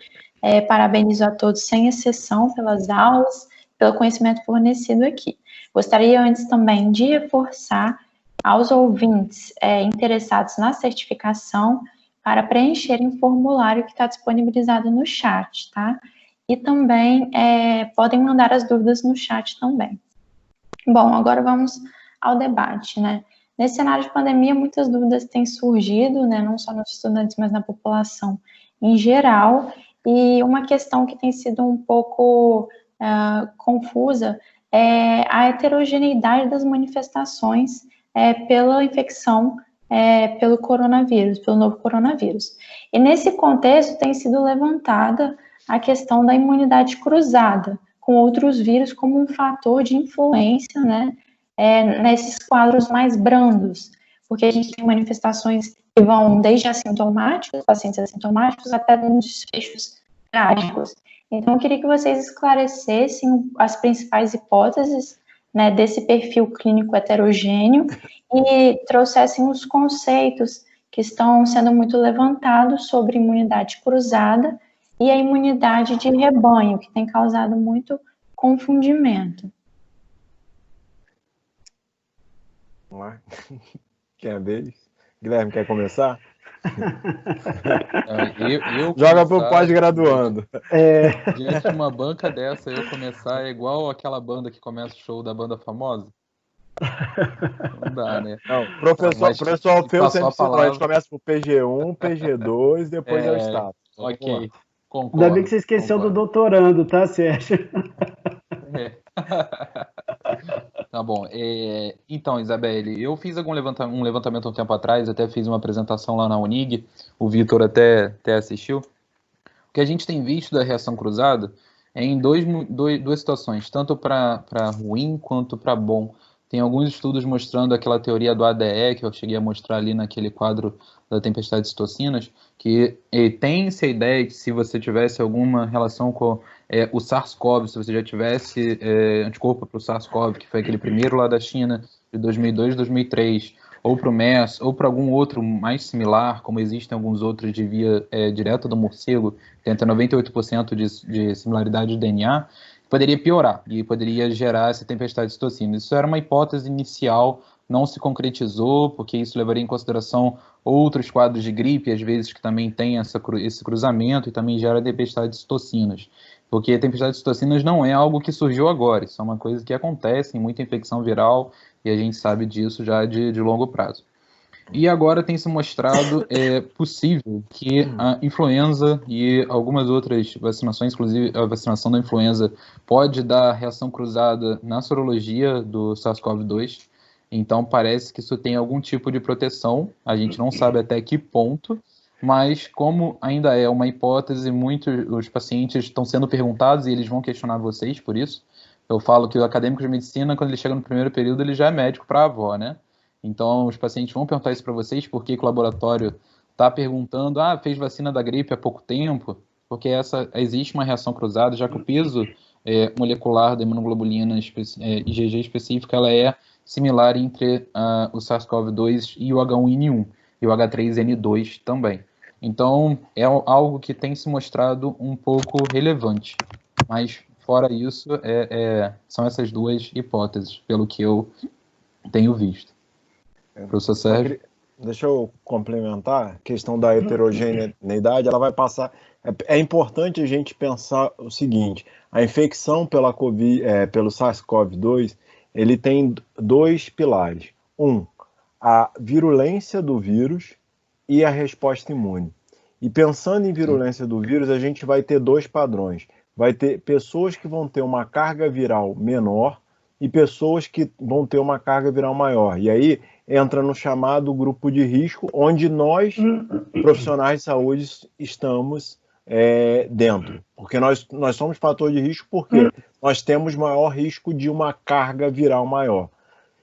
Parabenizo a todos, sem exceção, pelas aulas, pelo conhecimento fornecido aqui. Gostaria antes também de reforçar aos ouvintes interessados na certificação para preencherem o formulário que está disponibilizado no chat, tá? e também podem mandar as dúvidas no chat também. Bom, agora vamos ao debate, né? Nesse cenário de pandemia, muitas dúvidas têm surgido, né, não só nos estudantes, mas na população em geral, e uma questão que tem sido um pouco confusa é a heterogeneidade das manifestações pela infecção pelo coronavírus, pelo novo coronavírus. E nesse contexto tem sido levantada a questão da imunidade cruzada com outros vírus como um fator de influência, né, nesses quadros mais brandos, porque a gente tem manifestações que vão desde assintomáticos, pacientes assintomáticos, até nos desfechos trágicos. Então, eu queria que vocês esclarecessem as principais hipóteses, né, desse perfil clínico heterogêneo e trouxessem os conceitos que estão sendo muito levantados sobre imunidade cruzada e a imunidade de rebanho, que tem causado muito confundimento. Vamos lá. Quem é a vez? Guilherme, quer começar? Joga pro pós-graduando. Diante de uma banca dessa, eu começar é igual aquela banda que começa o show da banda famosa? Não dá, né? Não, professor Alfeu sempre ensinou, a gente começa por PG1, PG2, depois é o status. Ok, concordo. Ainda bem que você esqueceu do doutorando, tá, Sérgio? Tá bom. Então, Isabelle, eu fiz um levantamento um tempo atrás, até fiz uma apresentação lá na Unig, o Vitor até assistiu. O que a gente tem visto da reação cruzada é em duas situações, tanto para ruim quanto para bom. Tem alguns estudos mostrando aquela teoria do ADE, que eu cheguei a mostrar ali naquele quadro da tempestade de citocinas, que tem-se a ideia que se você tivesse alguma relação com o SARS-CoV, se você já tivesse anticorpo para o SARS-CoV, que foi aquele primeiro lá da China, de 2002, 2003, ou para o MERS, ou para algum outro mais similar, como existem alguns outros de via direta do morcego, que tem até 98% de similaridade de DNA, poderia piorar e poderia gerar essa tempestade de citocinas. Isso era uma hipótese inicial, não se concretizou, porque isso levaria em consideração outros quadros de gripe, às vezes que também tem esse cruzamento e também gera tempestade de citocinas. Porque a tempestade de citocinas não é algo que surgiu agora, isso é uma coisa que acontece em muita infecção viral e a gente sabe disso já de longo prazo. E agora tem se mostrado possível que a influenza e algumas outras vacinações, inclusive a vacinação da influenza, pode dar reação cruzada na sorologia do SARS-CoV-2. Então parece que isso tem algum tipo de proteção, a gente não sabe até que ponto, mas como ainda é uma hipótese, os pacientes estão sendo perguntados e eles vão questionar vocês por isso. Eu falo que o acadêmico de medicina, quando ele chega no primeiro período, ele já é médico para a avó, né? Então, os pacientes vão perguntar isso para vocês, por que o laboratório está perguntando, fez vacina da gripe há pouco tempo, porque existe uma reação cruzada, já que o peso molecular da imunoglobulina IgG específica, ela é similar entre o SARS-CoV-2 e o H1N1, e o H3N2 também. Então, é algo que tem se mostrado um pouco relevante, mas fora isso, são essas duas hipóteses, pelo que eu tenho visto. Professor Sérgio? Deixa eu complementar a questão da heterogeneidade. Ela vai passar. É importante a gente pensar o seguinte: a infecção pelo SARS-CoV-2 ele tem dois pilares. A virulência do vírus e a resposta imune. E pensando em virulência do vírus, a gente vai ter dois padrões. Vai ter pessoas que vão ter uma carga viral menor e pessoas que vão ter uma carga viral maior. E aí entra no chamado grupo de risco, onde nós, profissionais de saúde, estamos dentro. Porque nós somos fator de risco porque nós temos maior risco de uma carga viral maior.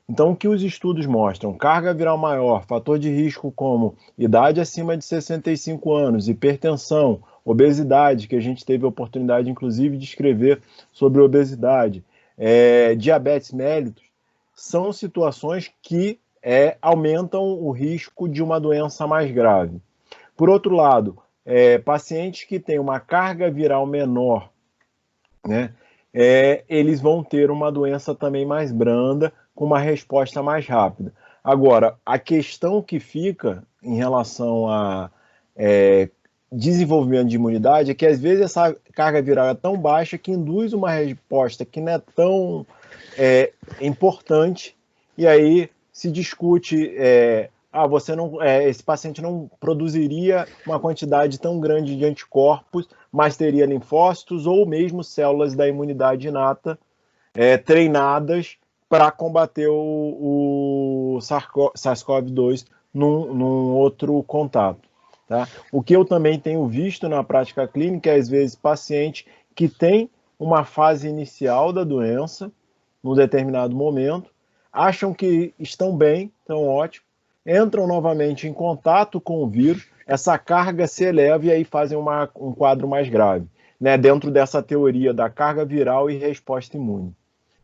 Então, o que os estudos mostram? Carga viral maior, fator de risco como idade acima de 65 anos, hipertensão, obesidade, que a gente teve a oportunidade, inclusive, de escrever sobre obesidade, diabetes mellitus, são situações que aumentam o risco de uma doença mais grave. Por outro lado, pacientes que têm uma carga viral menor, né, eles vão ter uma doença também mais branda, com uma resposta mais rápida. Agora, a questão que fica em relação a desenvolvimento de imunidade é que, às vezes, essa carga viral é tão baixa que induz uma resposta que não é tão importante, e aí se discute, esse paciente não produziria uma quantidade tão grande de anticorpos, mas teria linfócitos ou mesmo células da imunidade inata treinadas para combater o SARS-CoV-2 num outro contato. Tá? O que eu também tenho visto na prática clínica é, às vezes, paciente que tem uma fase inicial da doença, num determinado momento, acham que estão bem, estão ótimo, entram novamente em contato com o vírus, essa carga se eleva e aí fazem um quadro mais grave, né, dentro dessa teoria da carga viral e resposta imune.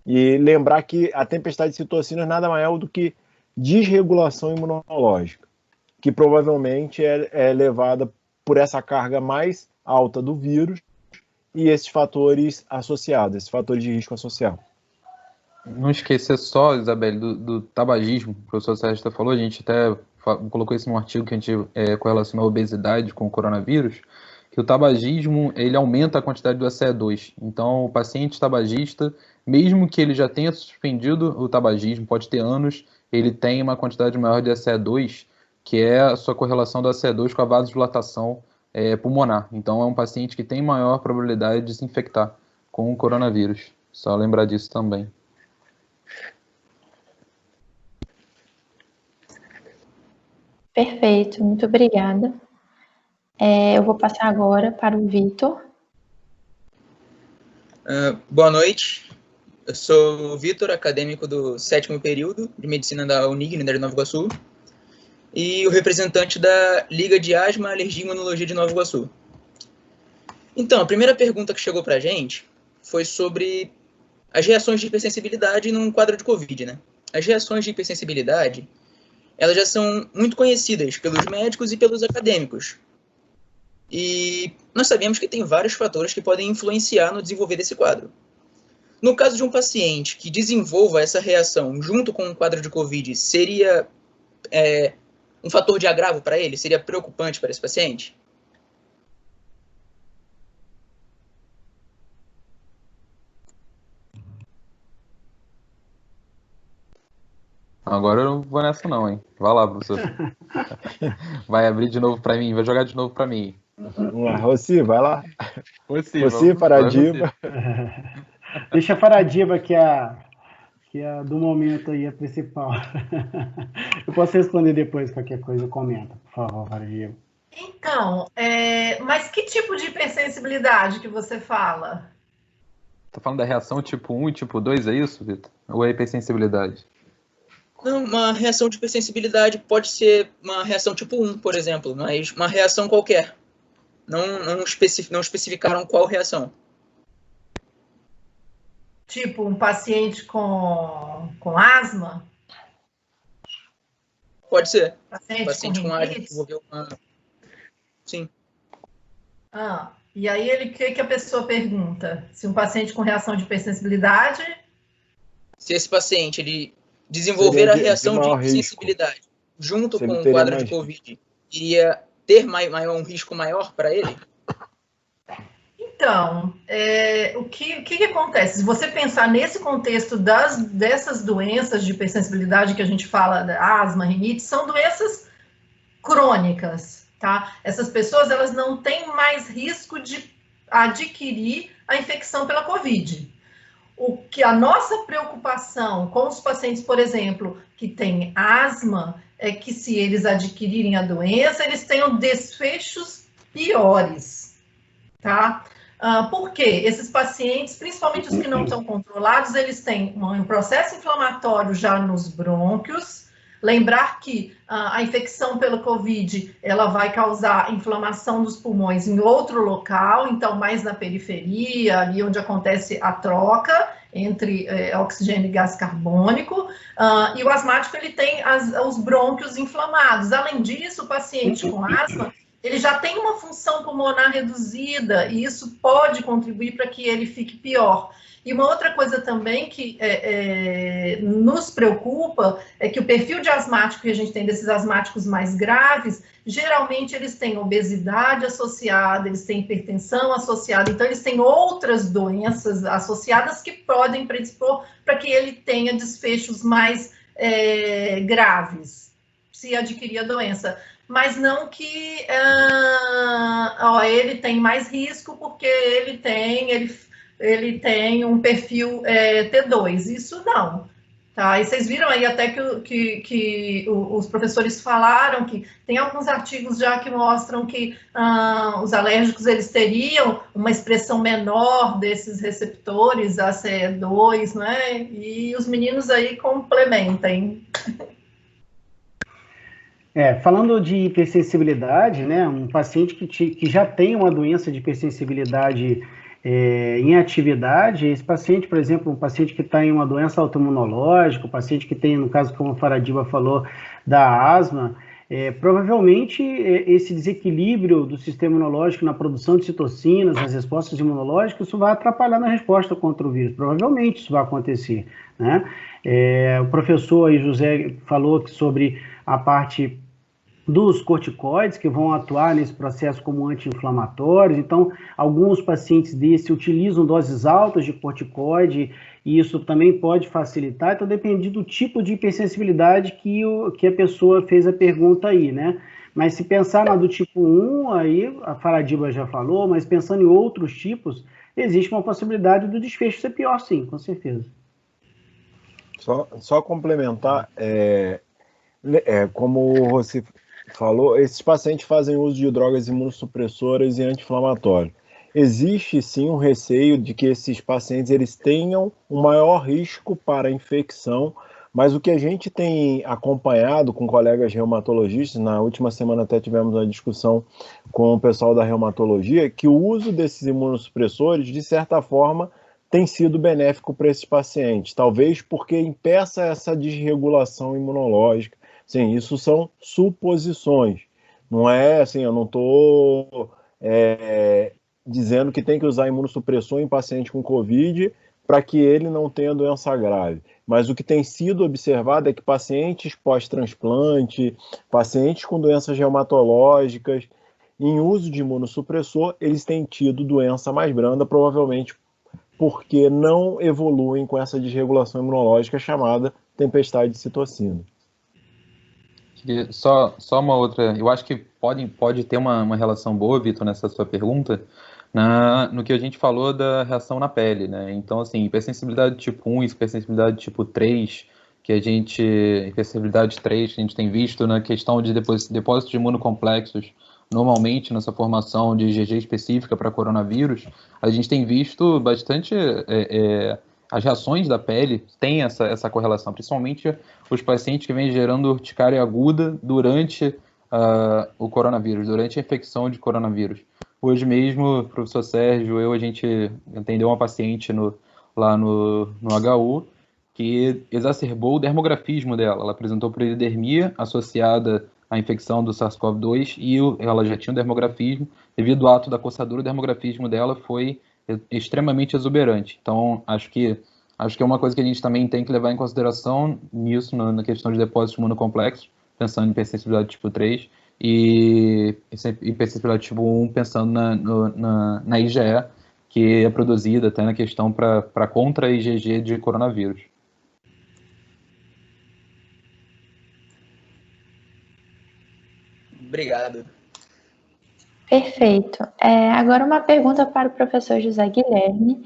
E lembrar que a tempestade de citocinas nada mais é do que desregulação imunológica, que provavelmente é levada por essa carga mais alta do vírus e esses fatores associados, esses fatores de risco associado. Não esquecer só, Isabelle, do tabagismo, que o professor Sérgio falou, a gente até colocou isso num artigo que a gente correlacionou a obesidade com o coronavírus, que o tabagismo, ele aumenta a quantidade do ACE2. Então, o paciente tabagista, mesmo que ele já tenha suspendido o tabagismo, pode ter anos, ele tem uma quantidade maior de ACE2, que é a sua correlação do ACE2 com a vasodilatação pulmonar. Então, é um paciente que tem maior probabilidade de se infectar com o coronavírus. Só lembrar disso também. Perfeito, muito obrigada. Eu vou passar agora para o Vitor. Boa noite, eu sou o Vitor, acadêmico do 7º período de Medicina da Unigg, de Nova Iguaçu, e o representante da Liga de Asma, Alergia e Imunologia de Nova Iguaçu. Então, a primeira pergunta que chegou para a gente foi sobre as reações de hipersensibilidade num quadro de Covid, né? As reações de hipersensibilidade, elas já são muito conhecidas pelos médicos e pelos acadêmicos. E nós sabemos que tem vários fatores que podem influenciar no desenvolver desse quadro. No caso de um paciente que desenvolva essa reação junto com um quadro de Covid, seria um fator de agravo para ele? Seria preocupante para esse paciente? Agora eu não vou nessa não, hein? Vai lá, professor. Vai abrir de novo para mim, vai jogar de novo para mim. Vamos lá, Rossi, vai lá. Rossi, Faradiba. Deixa a Faradiba, que é do momento aí, a principal. Eu posso responder depois, qualquer coisa, comenta, por favor, Faradiba. Então, mas que tipo de hipersensibilidade que você fala? Tá falando da reação tipo 1 e tipo 2, é isso, Vitor? Ou é hipersensibilidade? Não, uma reação de hipersensibilidade pode ser uma reação tipo 1, por exemplo, mas uma reação qualquer. Não especificaram qual reação. Tipo, um paciente com asma? Pode ser. Paciente com asma desenvolveu uma... Sim. E aí, o que a pessoa pergunta? Se um paciente com reação de hipersensibilidade... Se esse paciente ele desenvolver a reação de hipersensibilidade junto com o quadro de Covid, iria ter um risco maior para ele? Então, o que acontece? Se você pensar nesse contexto dessas doenças de hipersensibilidade que a gente fala, da asma, rinite, são doenças crônicas, tá? Essas pessoas, elas não têm mais risco de adquirir a infecção pela Covid. O que a nossa preocupação com os pacientes, por exemplo, que têm asma, é que se eles adquirirem a doença, eles tenham desfechos piores, tá? Por quê? Esses pacientes, principalmente os que não estão controlados, eles têm um processo inflamatório já nos brônquios. Lembrar que a infecção pela Covid, ela vai causar inflamação dos pulmões em outro local, então mais na periferia, ali onde acontece a troca entre oxigênio e gás carbônico, e o asmático, ele tem os brônquios inflamados. Além disso, o paciente com asma, ele já tem uma função pulmonar reduzida, e isso pode contribuir para que ele fique pior. E uma outra coisa também que nos preocupa é que o perfil de asmático que a gente tem desses asmáticos mais graves, geralmente eles têm obesidade associada, eles têm hipertensão associada, então eles têm outras doenças associadas que podem predispor para que ele tenha desfechos mais graves, se adquirir a doença. Mas não que ele tem mais risco porque ele tem um perfil T2, isso não. Tá? E vocês viram aí até que os professores falaram que tem alguns artigos já que mostram que os alérgicos eles teriam uma expressão menor desses receptores ACE2, né? E os meninos aí complementem. Falando de hipersensibilidade, né, um paciente que já tem uma doença de hipersensibilidade em atividade, esse paciente, por exemplo, um paciente que está em uma doença autoimunológica, um paciente que tem, no caso, como a Faradiba falou, da asma, provavelmente esse desequilíbrio do sistema imunológico na produção de citocinas, nas respostas imunológicas, isso vai atrapalhar na resposta contra o vírus, provavelmente isso vai acontecer, né? O professor aí, José, falou sobre a parte dos corticoides, que vão atuar nesse processo como anti-inflamatórios. Então, alguns pacientes desses utilizam doses altas de corticoide, e isso também pode facilitar. Então, depende do tipo de hipersensibilidade que a pessoa fez a pergunta aí, né? Mas se pensar na do tipo 1, aí a Faradiba já falou, mas pensando em outros tipos, existe uma possibilidade do desfecho ser pior, sim, com certeza. Só complementar, como você falou, esses pacientes fazem uso de drogas imunossupressoras e anti-inflamatórias. Existe sim um receio de que esses pacientes eles tenham um maior risco para a infecção, mas o que a gente tem acompanhado com colegas reumatologistas, na última semana até tivemos uma discussão com o pessoal da reumatologia, que o uso desses imunossupressores, de certa forma, tem sido benéfico para esses pacientes, talvez porque impeça essa desregulação imunológica. Sim, isso são suposições, não é assim, eu não estou dizendo que tem que usar imunossupressor em paciente com Covid para que ele não tenha doença grave, mas o que tem sido observado é que pacientes pós-transplante, pacientes com doenças reumatológicas, em uso de imunossupressor, eles têm tido doença mais branda, provavelmente porque não evoluem com essa desregulação imunológica chamada tempestade de citocina. Só uma outra, eu acho que pode ter uma relação boa, Vitor, nessa sua pergunta, no que a gente falou da reação na pele, né? Então, assim, hipersensibilidade tipo 1 e hipersensibilidade tipo 3, hipersensibilidade 3 que a gente tem visto na questão de depósitos de imunocomplexos, normalmente nessa formação de IgG específica para coronavírus, a gente tem visto bastante... as reações da pele têm essa correlação, principalmente os pacientes que vêm gerando urticária aguda durante o coronavírus, durante a infecção de coronavírus. Hoje mesmo, o professor Sérgio, a gente atendeu uma paciente lá no HU que exacerbou o dermografismo dela. Ela apresentou peridermia associada à infecção do SARS-CoV-2 e ela já tinha um dermografismo. Devido ao ato da coçadura, o dermografismo dela foi extremamente exuberante. Então, acho que é uma coisa que a gente também tem que levar em consideração nisso, na questão de depósitos imunocomplexos, pensando em hipersensibilidade tipo 3, e hipersensibilidade tipo 1, pensando na IgE, que é produzida até na questão para contra IgG de coronavírus. Obrigado. Perfeito. Agora uma pergunta para o professor José Guilherme.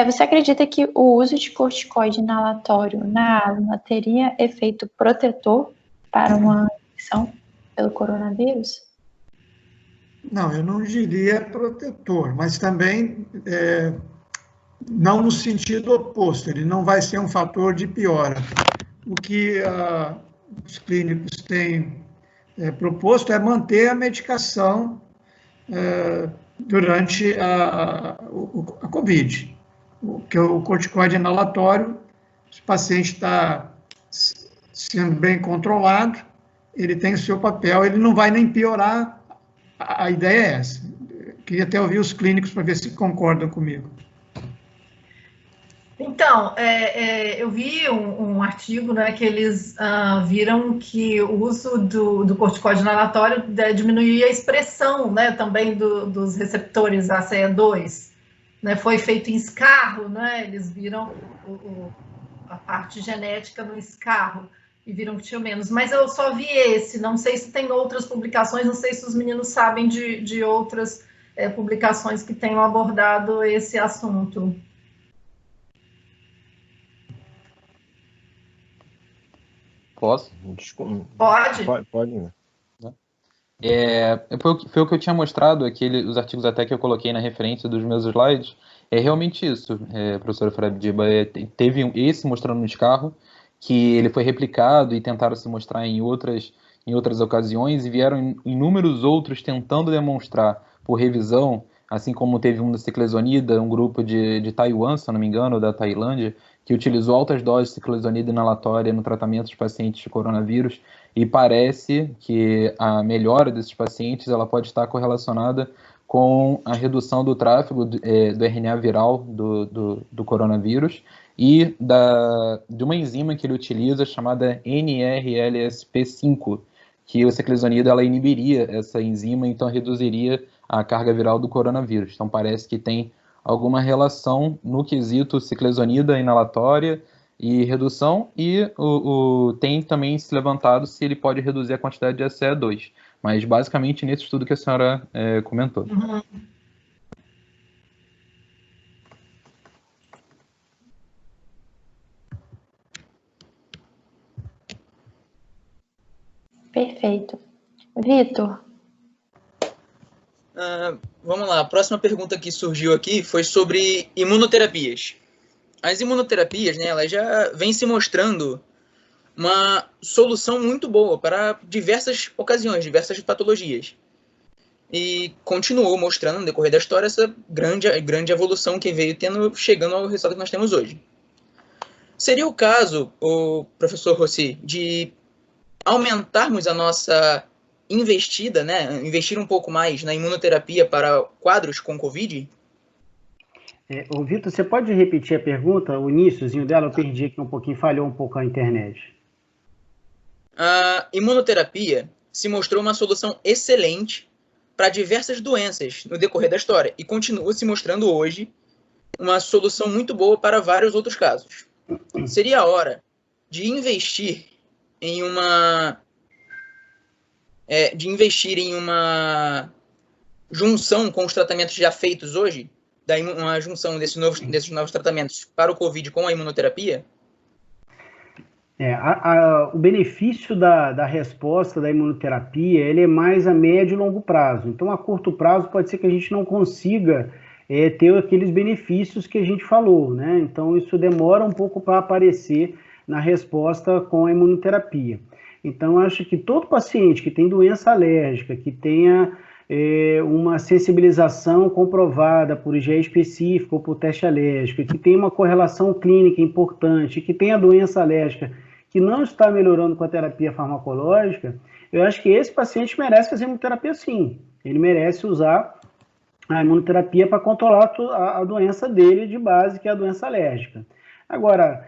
Você acredita que o uso de corticoide inalatório na asma teria efeito protetor para uma infecção pelo coronavírus? Não, eu não diria protetor, mas também não no sentido oposto, ele não vai ser um fator de piora. O que os clínicos têm proposto é manter a medicação durante a COVID. Porque o corticoide inalatório, se o paciente está sendo bem controlado, ele tem o seu papel, ele não vai nem piorar, a ideia é essa. Queria até ouvir os clínicos para ver se concordam comigo. Então, eu vi um artigo, né, que eles viram que o uso do corticóide inalatório diminuía a expressão, né, também dos receptores ACE2. Né, foi feito em escarro, né, eles viram a parte genética no escarro e viram que tinha menos. Mas eu só vi esse, não sei se tem outras publicações, não sei se os meninos sabem de outras publicações que tenham abordado esse assunto. Posso? Pode? Pode. Foi o que eu tinha mostrado, os artigos até que eu coloquei na referência dos meus slides. É realmente isso, professora Faradiba. Teve esse mostrando no escarro, que ele foi replicado e tentaram se mostrar em outras ocasiões, e vieram inúmeros outros tentando demonstrar por revisão, assim como teve um da ciclesonida, um grupo de Taiwan, se eu não me engano, da Tailândia, que utilizou altas doses de ciclesonida inalatória no tratamento dos pacientes de coronavírus, e parece que a melhora desses pacientes ela pode estar correlacionada com a redução do tráfego do RNA viral do coronavírus e de uma enzima que ele utiliza chamada NRLSP5, que a ciclesonida ela inibiria essa enzima, então reduziria a carga viral do coronavírus. Então parece que tem alguma relação no quesito ciclesonida inalatória e redução, e tem também se levantado se ele pode reduzir a quantidade de ACE2, mas basicamente nesse estudo que a senhora comentou. Uhum. Perfeito. Vitor. Vamos lá, a próxima pergunta que surgiu aqui foi sobre imunoterapias. As imunoterapias, né, elas já vêm se mostrando uma solução muito boa para diversas ocasiões, diversas patologias. E continuou mostrando no decorrer da história essa grande evolução que veio chegando ao resultado que nós temos hoje. Seria o caso, o professor Rossi, de aumentarmos a nossa investida, né, investir um pouco mais na imunoterapia para quadros com Covid? Ô, Vitor, você pode repetir a pergunta? O iniciozinho dela eu perdi aqui um pouquinho, falhou um pouco a internet. A imunoterapia se mostrou uma solução excelente para diversas doenças no decorrer da história e continua se mostrando hoje uma solução muito boa para vários outros casos. Seria a hora de investir em uma junção com os tratamentos já feitos hoje, uma junção desses novos tratamentos para o Covid com a imunoterapia? O benefício da resposta da imunoterapia ele é mais a médio e longo prazo. Então, a curto prazo, pode ser que a gente não consiga ter aqueles benefícios que a gente falou, né? Então, isso demora um pouco para aparecer na resposta com a imunoterapia. Então, acho que todo paciente que tem doença alérgica, que tenha uma sensibilização comprovada por IgE específico ou por teste alérgico, que tem uma correlação clínica importante, que tem a doença alérgica que não está melhorando com a terapia farmacológica, eu acho que esse paciente merece fazer imunoterapia sim. Ele merece usar a imunoterapia para controlar a doença dele de base, que é a doença alérgica. Agora,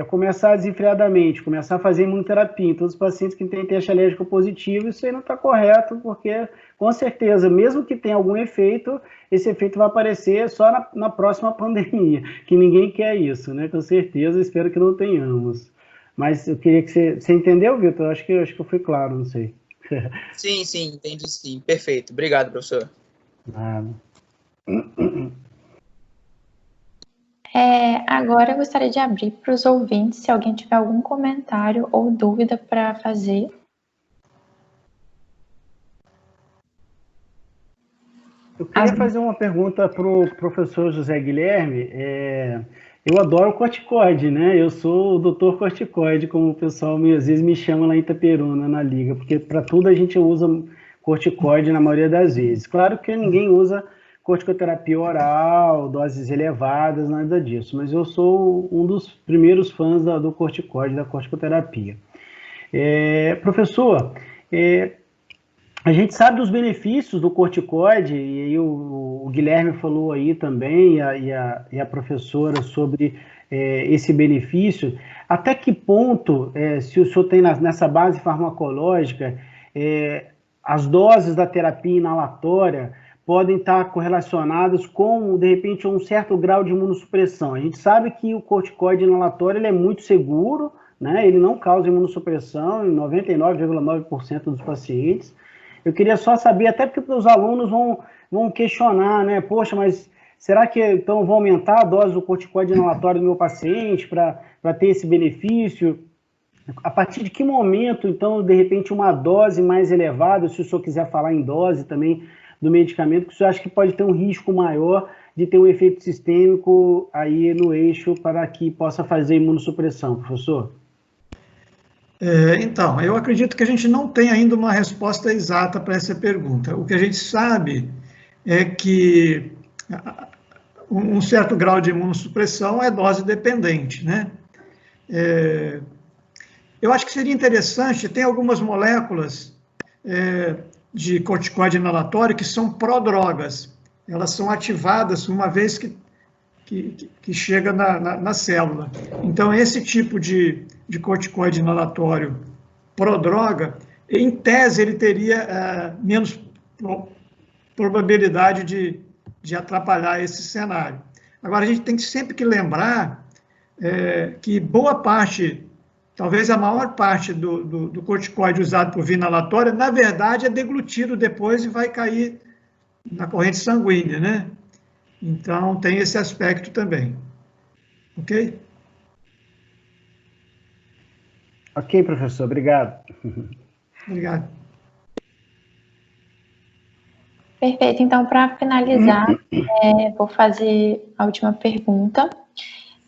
começar desenfreadamente, começar a fazer imunoterapia em todos os pacientes que têm teste alérgico positivo, isso aí não está correto, porque, com certeza, mesmo que tenha algum efeito, esse efeito vai aparecer só na próxima pandemia, que ninguém quer isso, né? Com certeza, espero que não tenhamos. Mas eu queria que você entendeu, Vitor? Acho que eu fui claro, não sei. Sim, entendi sim. Perfeito. Obrigado, professor. Nada. Agora eu gostaria de abrir para os ouvintes, se alguém tiver algum comentário ou dúvida para fazer. Eu queria fazer uma pergunta para o professor José Guilherme. Eu adoro corticoide, né? Eu sou o doutor corticoide, como o pessoal às vezes me chama lá em Itaperuna, na liga, porque para tudo a gente usa corticoide na maioria das vezes. Claro que ninguém usa corticoterapia oral, doses elevadas, nada disso, mas eu sou um dos primeiros fãs do corticoide, da corticoterapia. Professor, a gente sabe dos benefícios do corticoide, e aí o Guilherme falou aí também, e a professora, sobre esse benefício. Até que ponto, se o senhor tem nessa base farmacológica, as doses da terapia inalatória podem estar correlacionadas com, de repente, um certo grau de imunossupressão? A gente sabe que o corticoide inalatório ele é muito seguro, né? Ele não causa imunossupressão em 99,9% dos pacientes. Eu queria só saber, até porque os alunos vão questionar, né? Poxa, mas será que então vou aumentar a dose do corticoide inalatório do meu paciente para ter esse benefício? A partir de que momento, então, de repente, uma dose mais elevada, se o senhor quiser falar em dose também do medicamento, que o senhor acha que pode ter um risco maior de ter um efeito sistêmico aí no eixo para que possa fazer imunossupressão, professor? Então, eu acredito que a gente não tem ainda uma resposta exata para essa pergunta. O que a gente sabe é que um certo grau de imunossupressão é dose dependente, né? Eu acho que seria interessante, tem algumas moléculas de corticoide inalatório que são prodrogas. Elas são ativadas uma vez que chega na célula. Então, esse tipo de corticoide inalatório prodroga, em tese, ele teria menos probabilidade de atrapalhar esse cenário. Agora, a gente tem sempre que lembrar que boa parte, talvez a maior parte do corticoide usado por via inalatória, na verdade, é deglutido depois e vai cair na corrente sanguínea, né? Então, tem esse aspecto também. Ok? Ok, professor. Obrigado. Obrigado. Perfeito. Então, para finalizar, vou fazer a última pergunta.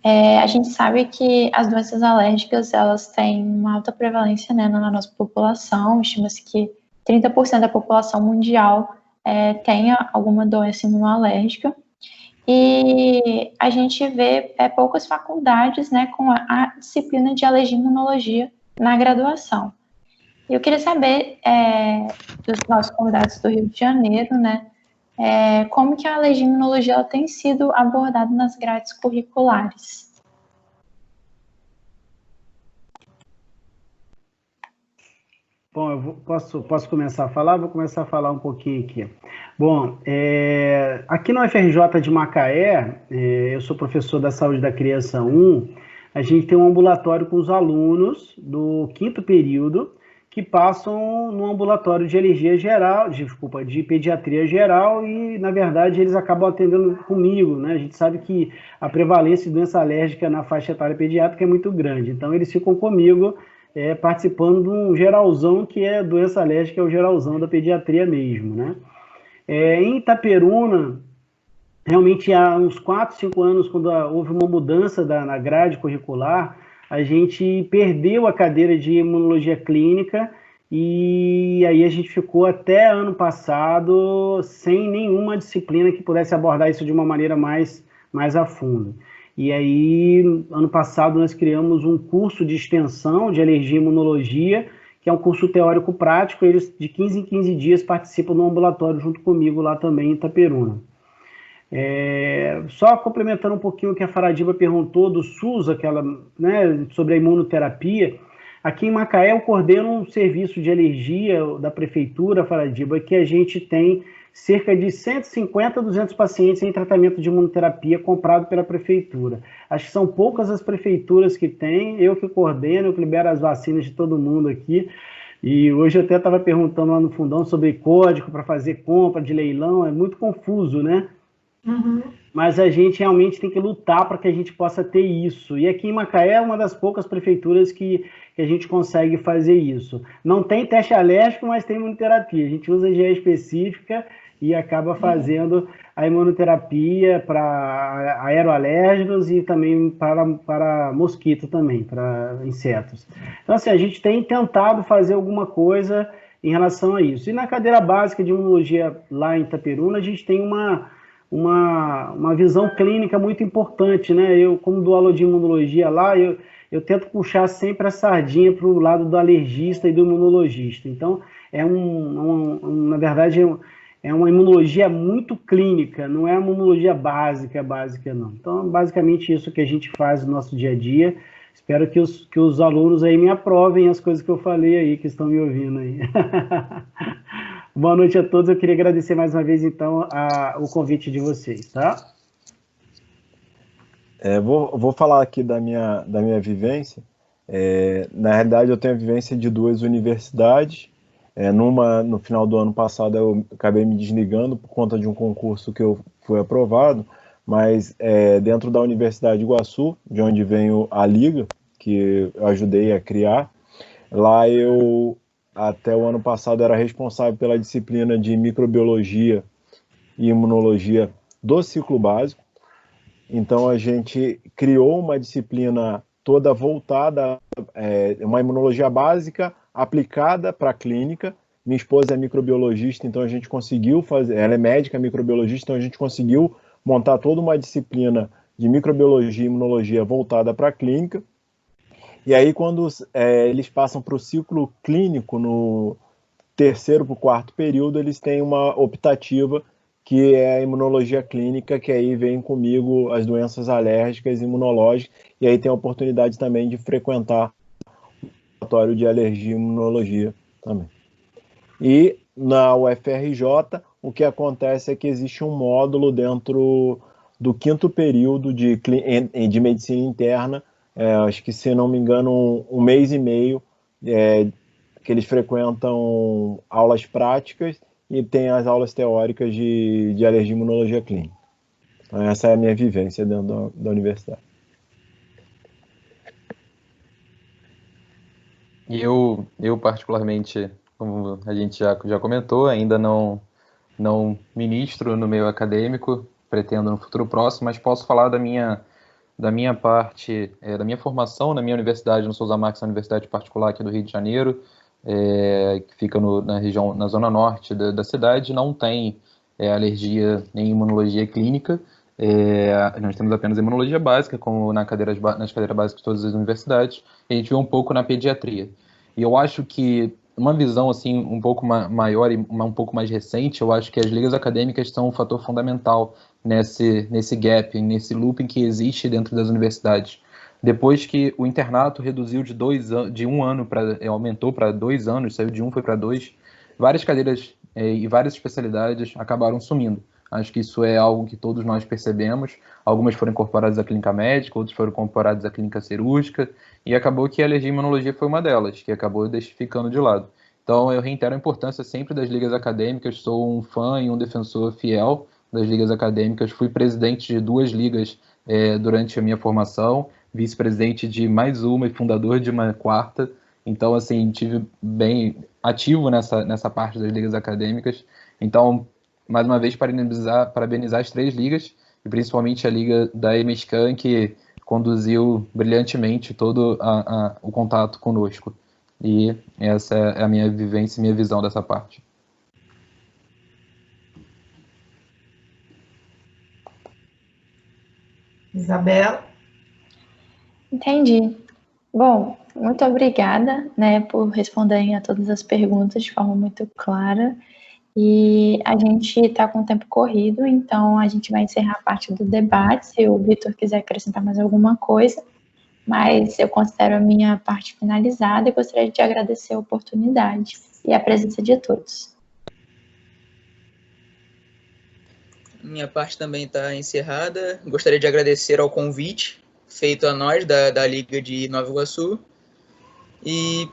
A gente sabe que as doenças alérgicas, elas têm uma alta prevalência, né, na nossa população. Estima-se que 30% da população mundial tenha alguma doença imunoalérgica. E a gente vê poucas faculdades, né, com a disciplina de alergia e imunologia na graduação. Eu queria saber dos nossos convidados do Rio de Janeiro, né, como que a alergia e imunologia ela tem sido abordada nas grades curriculares. Bom, eu posso começar a falar? Vou começar a falar um pouquinho aqui. Bom, aqui no UFRJ de Macaé, eu sou professor da Saúde da Criança 1, a gente tem um ambulatório com os alunos do 5º período que passam no ambulatório de alergia geral, de pediatria geral e, na verdade, eles acabam atendendo comigo, né? A gente sabe que a prevalência de doença alérgica na faixa etária pediátrica é muito grande, então eles ficam comigo participando de um geralzão que é doença alérgica, é o geralzão da pediatria mesmo, né? Em Itaperuna, realmente há uns 4, 5 anos, quando houve uma mudança na grade curricular, a gente perdeu a cadeira de imunologia clínica e aí a gente ficou até ano passado sem nenhuma disciplina que pudesse abordar isso de uma maneira mais a fundo. E aí, ano passado, nós criamos um curso de extensão de alergia e imunologia, que é um curso teórico-prático, eles de 15 em 15 dias participam no ambulatório junto comigo lá também em Itaperuna. Só complementando um pouquinho o que a Faradiba perguntou do SUS, né, sobre a imunoterapia, aqui em Macaé eu coordeno um serviço de alergia da prefeitura, Faradiba, que a gente tem cerca de 150 a 200 pacientes em tratamento de imunoterapia comprado pela prefeitura. Acho que são poucas as prefeituras que têm, eu que coordeno, eu que libero as vacinas de todo mundo aqui, e hoje eu até estava perguntando lá no fundão sobre código para fazer compra de leilão, é muito confuso, né? Uhum. Mas a gente realmente tem que lutar para que a gente possa ter isso. E aqui em Macaé é uma das poucas prefeituras que a gente consegue fazer isso. Não tem teste alérgico, mas tem imunoterapia. A gente usa GE específica e acaba fazendo a imunoterapia para aeroalérgicos e também para mosquito também, para insetos. Então, assim, a gente tem tentado fazer alguma coisa em relação a isso. E na cadeira básica de imunologia lá em Itaperuna, a gente tem uma visão clínica muito importante, né? Eu, como dou aula de imunologia lá, eu tento puxar sempre a sardinha para o lado do alergista e do imunologista. Então, na verdade, é uma imunologia muito clínica, não é uma imunologia básica não. Então, basicamente isso que a gente faz no nosso dia a dia. Espero que os alunos aí me aprovem as coisas que eu falei aí, que estão me ouvindo aí. Boa noite a todos, eu queria agradecer mais uma vez, então, o convite de vocês, tá? Vou falar aqui da minha vivência. Na realidade, eu tenho a vivência de 2 universidades. No final do ano passado, eu acabei me desligando por conta de um concurso que eu fui aprovado, mas dentro da Universidade de Iguaçu, de onde veio a Liga, que eu ajudei a criar, lá eu, até o ano passado, era responsável pela disciplina de microbiologia e imunologia do ciclo básico. Então, a gente criou uma disciplina toda voltada, uma imunologia básica aplicada para a clínica. Minha esposa é microbiologista, então a gente conseguiu fazer, ela é médica microbiologista, então a gente conseguiu montar toda uma disciplina de microbiologia e imunologia voltada para a clínica. E aí, quando eles passam para o ciclo clínico, no 3º para o 4º período, eles têm uma optativa, que é a imunologia clínica, que aí vem comigo as doenças alérgicas e imunológicas, e aí tem a oportunidade também de frequentar o laboratório de alergia e imunologia também. E na UFRJ, o que acontece é que existe um módulo dentro do 5º período de medicina interna, acho que, se não me engano, um mês e meio, que eles frequentam aulas práticas e tem as aulas teóricas de alergia e imunologia clínica. Então, essa é a minha vivência dentro da universidade. E eu particularmente, como a gente já comentou, ainda não ministro no meio acadêmico, pretendo no futuro próximo, mas posso falar da minha parte, da minha formação na minha universidade, no Souza Marques, universidade particular aqui do Rio de Janeiro, que fica na zona norte da cidade. Não tem alergia nem imunologia clínica, nós temos apenas imunologia básica, como nas cadeiras básicas de todas as universidades, e a gente vê um pouco na pediatria. E eu acho que uma visão assim um pouco maior e um pouco mais recente, eu acho que as ligas acadêmicas são um fator fundamental nesse gap, nesse looping que existe dentro das universidades. Depois que o internato reduziu de 1 ano aumentou para 2 anos, saiu de 1, foi para 2, várias cadeiras e várias especialidades acabaram sumindo. Acho que isso é algo que todos nós percebemos. Algumas foram incorporadas à clínica médica, outras foram incorporadas à clínica cirúrgica, e acabou que a alergia e imunologia foi uma delas, que acabou ficando de lado. Então, eu reitero a importância sempre das ligas acadêmicas. Sou um fã e um defensor fiel das ligas acadêmicas. Fui presidente de 2 ligas durante a minha formação, vice-presidente de mais uma e fundador de uma 4ª. Então, assim, tive bem ativo nessa parte das ligas acadêmicas. Então, mais uma vez, parabenizar as 3 ligas, e principalmente a liga da EMESCAN, que conduziu brilhantemente todo o contato conosco. E essa é a minha vivência e minha visão dessa parte. Isabela? Entendi. Bom, muito obrigada, por responderem a todas as perguntas de forma muito clara. E a gente está com o tempo corrido, então a gente vai encerrar a parte do debate, se o Vitor quiser acrescentar mais alguma coisa, mas eu considero a minha parte finalizada e gostaria de agradecer a oportunidade e a presença de todos. Minha parte também está encerrada. Gostaria de agradecer ao convite feito a nós da Liga de Nova Iguaçu. E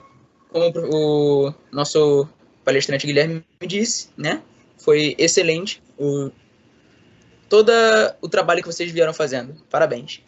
como o nosso palestrante Guilherme me disse, foi excelente todo o trabalho que vocês vieram fazendo. Parabéns.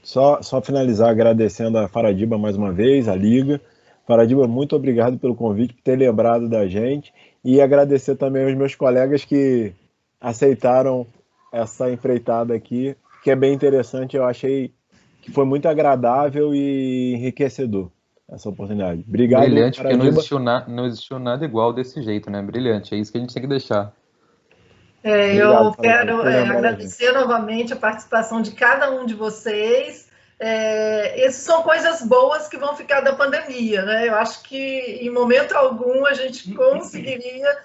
Só finalizar agradecendo a Faradiba mais uma vez, a Liga. Faradiba, muito obrigado pelo convite, por ter lembrado da gente, e agradecer também aos meus colegas que aceitaram essa empreitada aqui, que é bem interessante. Eu achei que foi muito agradável e enriquecedor essa oportunidade. Obrigado. Brilhante, porque não existiu nada igual desse jeito, né? Brilhante, é isso que a gente tem que deixar. Eu quero agradecer novamente a participação de cada um de vocês. essas são coisas boas que vão ficar da pandemia, né? Eu acho que em momento algum a gente conseguiria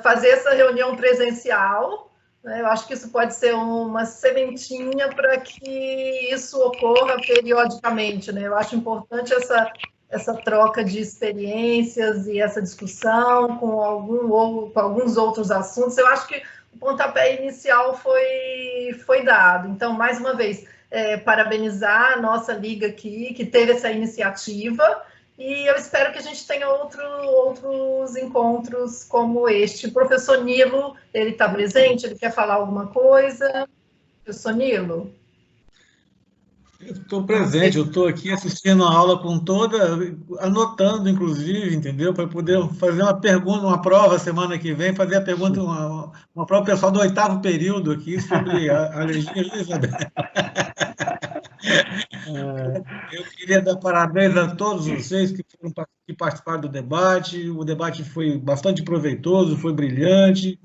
fazer essa reunião presencial, né? Eu acho que isso pode ser uma sementinha para que isso ocorra periodicamente, né? Eu acho importante essa troca de experiências e essa discussão com alguns outros assuntos. Eu acho que o pontapé inicial foi dado. Então, mais uma vez, parabenizar a nossa liga aqui, que teve essa iniciativa, e eu espero que a gente tenha outros encontros como este. O professor Nilo, ele está presente? Ele quer falar alguma coisa? Professor Nilo? Eu estou presente, eu estou aqui assistindo a aula anotando, inclusive, entendeu? Para poder fazer uma pergunta, uma prova semana que vem, fazer a pergunta, uma prova pessoal do 8º período aqui, sobre a alergia, Isabel. Eu queria dar parabéns a todos vocês que participaram do debate. O debate foi bastante proveitoso, foi brilhante.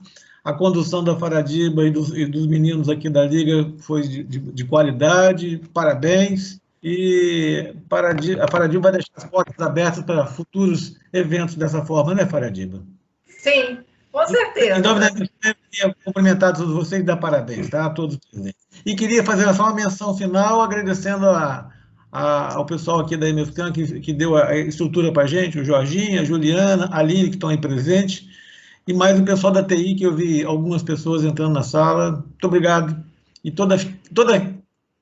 A condução da Faradiba e dos meninos aqui da Liga foi de qualidade, parabéns. E a Faradiba vai deixar as portas abertas para futuros eventos dessa forma, né, Faradiba? Sim, com certeza. Então, eu queria cumprimentar todos vocês e dar parabéns, tá? A todos presentes. E queria fazer só uma menção final, agradecendo ao pessoal aqui da MFCAM que deu a estrutura para a gente, o Jorginho, a Juliana, a Aline, que estão aí presentes, e mais o pessoal da TI, que eu vi algumas pessoas entrando na sala. Muito obrigado. E toda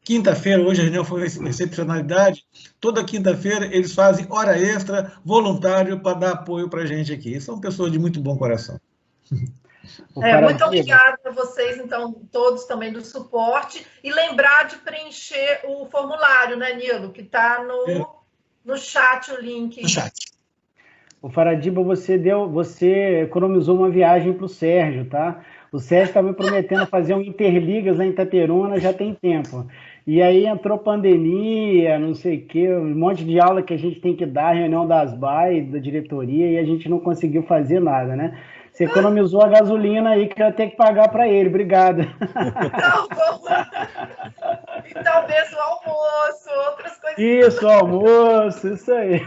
quinta-feira, hoje a reunião foi excepcionalidade, toda quinta-feira eles fazem hora extra, voluntário, para dar apoio para a gente aqui. São pessoas de muito bom coração. Muito obrigada a vocês, então, todos também do suporte. E lembrar de preencher o formulário, né, Nilo? Que está no chat, o link. No chat. O Faradiba, você economizou uma viagem para o Sérgio, tá? O Sérgio está me prometendo fazer um Interligas lá em Itaperuna, já tem tempo. E aí entrou pandemia, não sei o quê, um monte de aula que a gente tem que dar, reunião das BAE, da diretoria, e a gente não conseguiu fazer nada, né? Você economizou a gasolina aí que eu ia ter que pagar para ele. Obrigado. E talvez o almoço, outras coisas. Isso, o almoço, isso aí.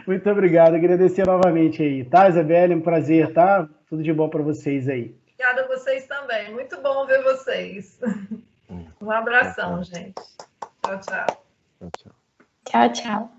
Muito obrigado. Agradecer novamente aí, tá, Isabelle? Um prazer, tá? Tudo de bom para vocês aí. Obrigada a vocês também. Muito bom ver vocês. Um abração, gente. Tchau, tchau. Tchau, tchau.